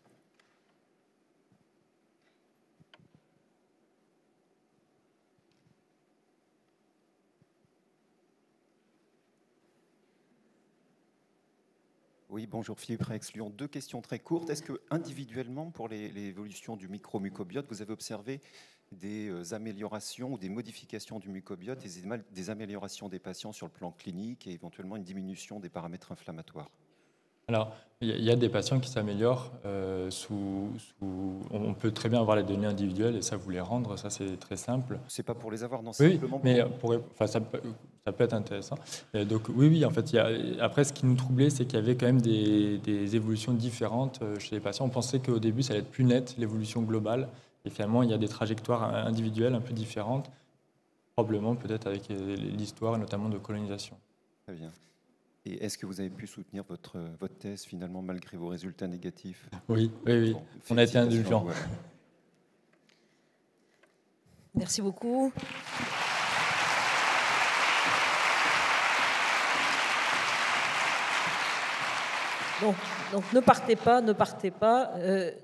Oui, bonjour Philippe Rex-Lyon. 2 questions très courtes. Est-ce que individuellement, pour l'évolution du micro-mucobiote, vous avez observé des améliorations ou des modifications du mucobiote et des améliorations des patients sur le plan clinique et éventuellement une diminution des paramètres inflammatoires? Alors, il y a des patients qui s'améliorent on peut très bien avoir les données individuelles et ça vous les rendre, ça c'est très simple. C'est pas pour les avoir, non, c'est simplement pour... mais ça peut être intéressant. Donc oui, en fait, après ce qui nous troublait, c'est qu'il y avait quand même des évolutions différentes chez les patients. On pensait qu'au début, ça allait être plus net, l'évolution globale, Et finalement, il y a des trajectoires individuelles un peu différentes, probablement peut-être avec l'histoire, notamment de colonisation. Très bien. Et est-ce que vous avez pu soutenir votre thèse finalement malgré vos résultats négatifs? Oui, oui. Bon, on a été indulgents. Voilà. Merci beaucoup. Donc ne partez pas.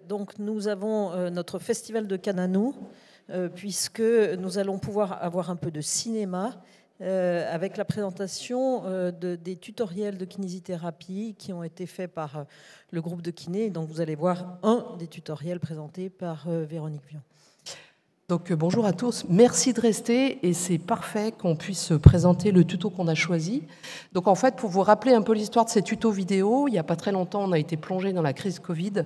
Donc nous avons notre festival de Cananou, puisque nous allons pouvoir avoir un peu de cinéma avec la présentation des tutoriels de kinésithérapie qui ont été faits par le groupe de kiné. Donc vous allez voir un des tutoriels présentés par Véronique Vion. Donc bonjour à tous, merci de rester et c'est parfait qu'on puisse présenter le tuto qu'on a choisi. Donc en fait, pour vous rappeler un peu l'histoire de ces tutos vidéo, il n'y a pas très longtemps, on a été plongé dans la crise Covid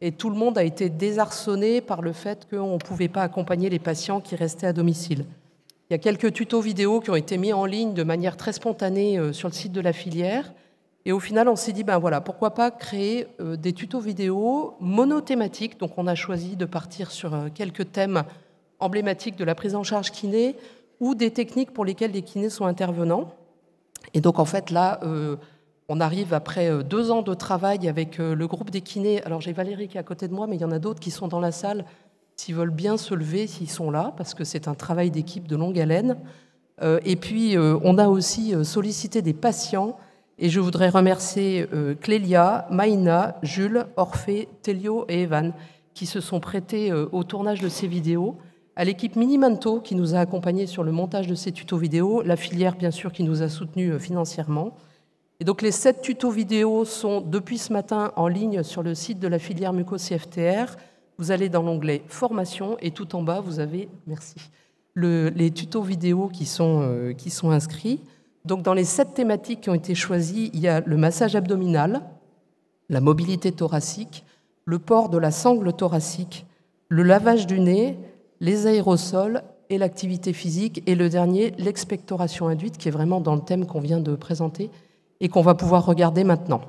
et tout le monde a été désarçonné par le fait qu'on ne pouvait pas accompagner les patients qui restaient à domicile. Il y a quelques tutos vidéo qui ont été mis en ligne de manière très spontanée sur le site de la filière. Et au final, on s'est dit, ben voilà, pourquoi pas créer des tutos vidéo monothématiques. Donc on a choisi de partir sur quelques thèmes emblématiques de la prise en charge kiné ou des techniques pour lesquelles les kinés sont intervenants. Et donc en fait là, on arrive après 2 ans de travail avec le groupe des kinés. Alors j'ai Valérie qui est à côté de moi, mais il y en a d'autres qui sont dans la salle, s'ils veulent bien se lever, s'ils sont là, parce que c'est un travail d'équipe de longue haleine. Et puis on a aussi sollicité des patients, et je voudrais remercier Clélia, Maïna, Jules, Orphée, Télio et Evan, qui se sont prêtés au tournage de ces vidéos, à l'équipe Minimanto qui nous a accompagnés sur le montage de ces tutos vidéo, la filière bien sûr qui nous a soutenus financièrement. Et donc les 7 tutos vidéo sont depuis ce matin en ligne sur le site de la filière Muco-CFTR. Vous allez dans l'onglet formation et tout en bas vous avez, merci, les tutos vidéo qui sont inscrits. Donc dans les 7 thématiques qui ont été choisies, il y a le massage abdominal, la mobilité thoracique, le port de la sangle thoracique, le lavage du nez, les aérosols et l'activité physique. Et le dernier, l'expectoration induite, qui est vraiment dans le thème qu'on vient de présenter et qu'on va pouvoir regarder maintenant.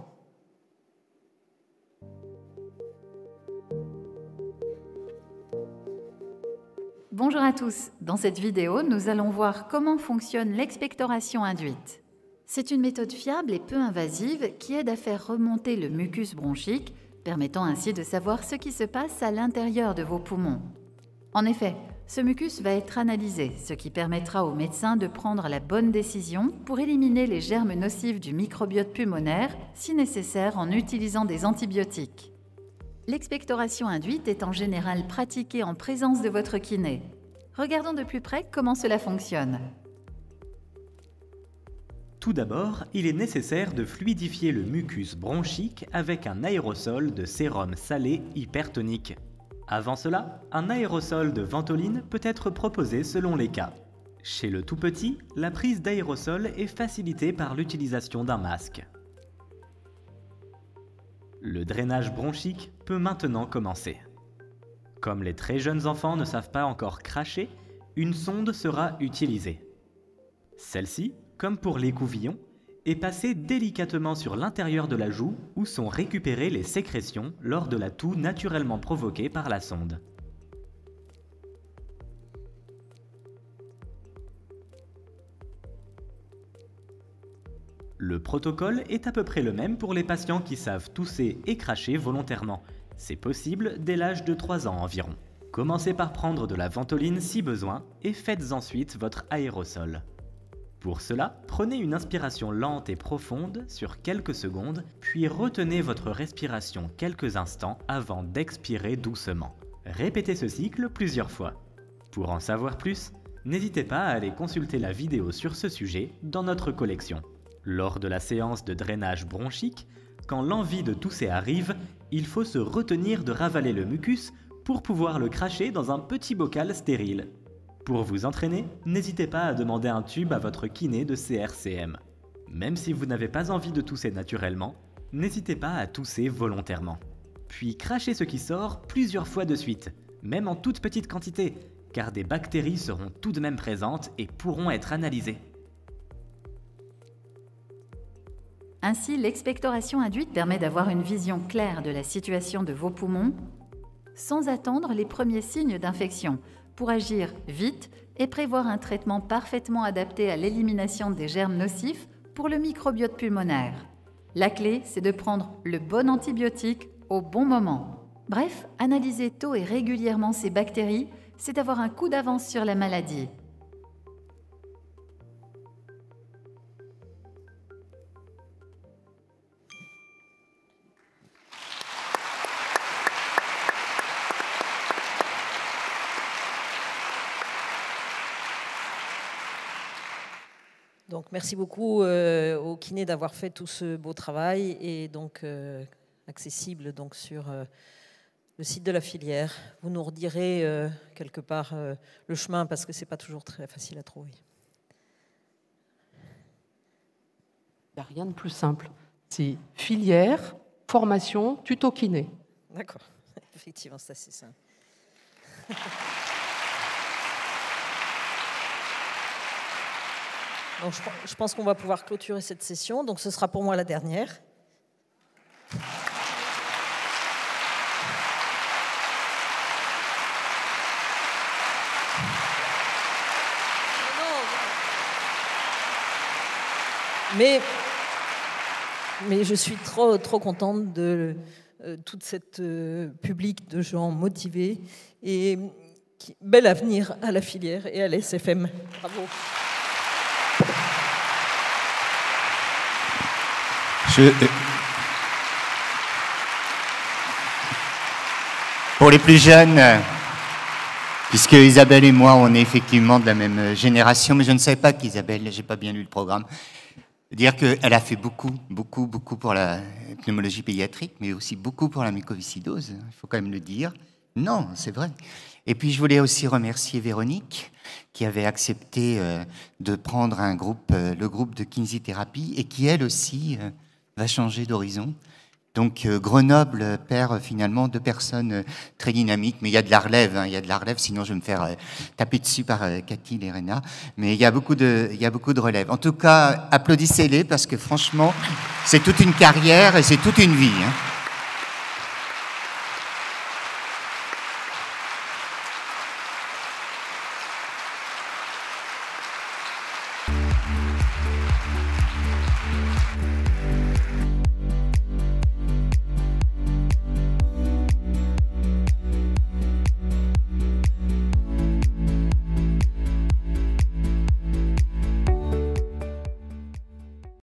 Bonjour à tous. Dans cette vidéo, nous allons voir comment fonctionne l'expectoration induite. C'est une méthode fiable et peu invasive qui aide à faire remonter le mucus bronchique, permettant ainsi de savoir ce qui se passe à l'intérieur de vos poumons. En effet, ce mucus va être analysé, ce qui permettra aux médecins de prendre la bonne décision pour éliminer les germes nocifs du microbiote pulmonaire, si nécessaire en utilisant des antibiotiques. L'expectoration induite est en général pratiquée en présence de votre kiné. Regardons de plus près comment cela fonctionne. Tout d'abord, il est nécessaire de fluidifier le mucus bronchique avec un aérosol de sérum salé hypertonique. Avant cela, un aérosol de ventoline peut être proposé selon les cas. Chez le tout petit, la prise d'aérosol est facilitée par l'utilisation d'un masque. Le drainage bronchique peut maintenant commencer. Comme les très jeunes enfants ne savent pas encore cracher, une sonde sera utilisée. Celle-ci, comme pour l'écouvillon, est passée délicatement sur l'intérieur de la joue où sont récupérées les sécrétions lors de la toux naturellement provoquée par la sonde. Le protocole est à peu près le même pour les patients qui savent tousser et cracher volontairement. C'est possible dès l'âge de 3 ans environ. Commencez par prendre de la ventoline si besoin et faites ensuite votre aérosol. Pour cela, prenez une inspiration lente et profonde sur quelques secondes, puis retenez votre respiration quelques instants avant d'expirer doucement. Répétez ce cycle plusieurs fois. Pour en savoir plus, n'hésitez pas à aller consulter la vidéo sur ce sujet dans notre collection. Lors de la séance de drainage bronchique, quand l'envie de tousser arrive, il faut se retenir de ravaler le mucus pour pouvoir le cracher dans un petit bocal stérile. Pour vous entraîner, n'hésitez pas à demander un tube à votre kiné de CRCM. Même si vous n'avez pas envie de tousser naturellement, n'hésitez pas à tousser volontairement. Puis crachez ce qui sort plusieurs fois de suite, même en toute petite quantité, car des bactéries seront tout de même présentes et pourront être analysées. Ainsi, l'expectoration induite permet d'avoir une vision claire de la situation de vos poumons sans attendre les premiers signes d'infection, pour agir vite et prévoir un traitement parfaitement adapté à l'élimination des germes nocifs pour le microbiote pulmonaire. La clé, c'est de prendre le bon antibiotique au bon moment. Bref, analyser tôt et régulièrement ces bactéries, c'est avoir un coup d'avance sur la maladie. Donc, merci beaucoup aux kinés d'avoir fait tout ce beau travail et donc accessible donc, sur le site de la filière. Vous nous redirez quelque part le chemin parce que ce n'est pas toujours très facile à trouver. Il n'y a rien de plus simple. C'est filière, formation, tuto kiné. D'accord, effectivement, c'est assez simple. Donc, je pense qu'on va pouvoir clôturer cette session. Donc, ce sera pour moi la dernière. Mais je suis trop contente de toute cette public de gens motivés et bel avenir à la filière et à l'SFM. Bravo. Pour les plus jeunes, puisque Isabelle et moi, on est effectivement de la même génération, mais je ne savais pas qu'Isabelle, j'ai pas bien lu le programme, dire qu'elle a fait beaucoup pour la pneumologie pédiatrique, mais aussi beaucoup pour la mucoviscidose, il faut quand même le dire. Non, c'est vrai. Et puis je voulais aussi remercier Véronique, qui avait accepté de prendre le groupe de kinésithérapie, et qui elle aussi va changer d'horizon. Donc Grenoble perd finalement 2 personnes très dynamiques, mais il y a de la relève, il y a de la relève, sinon je vais me faire taper dessus par Cathy Lerena. Mais il y a beaucoup de relève. En tout cas, applaudissez-les parce que franchement, c'est toute une carrière et c'est toute une vie.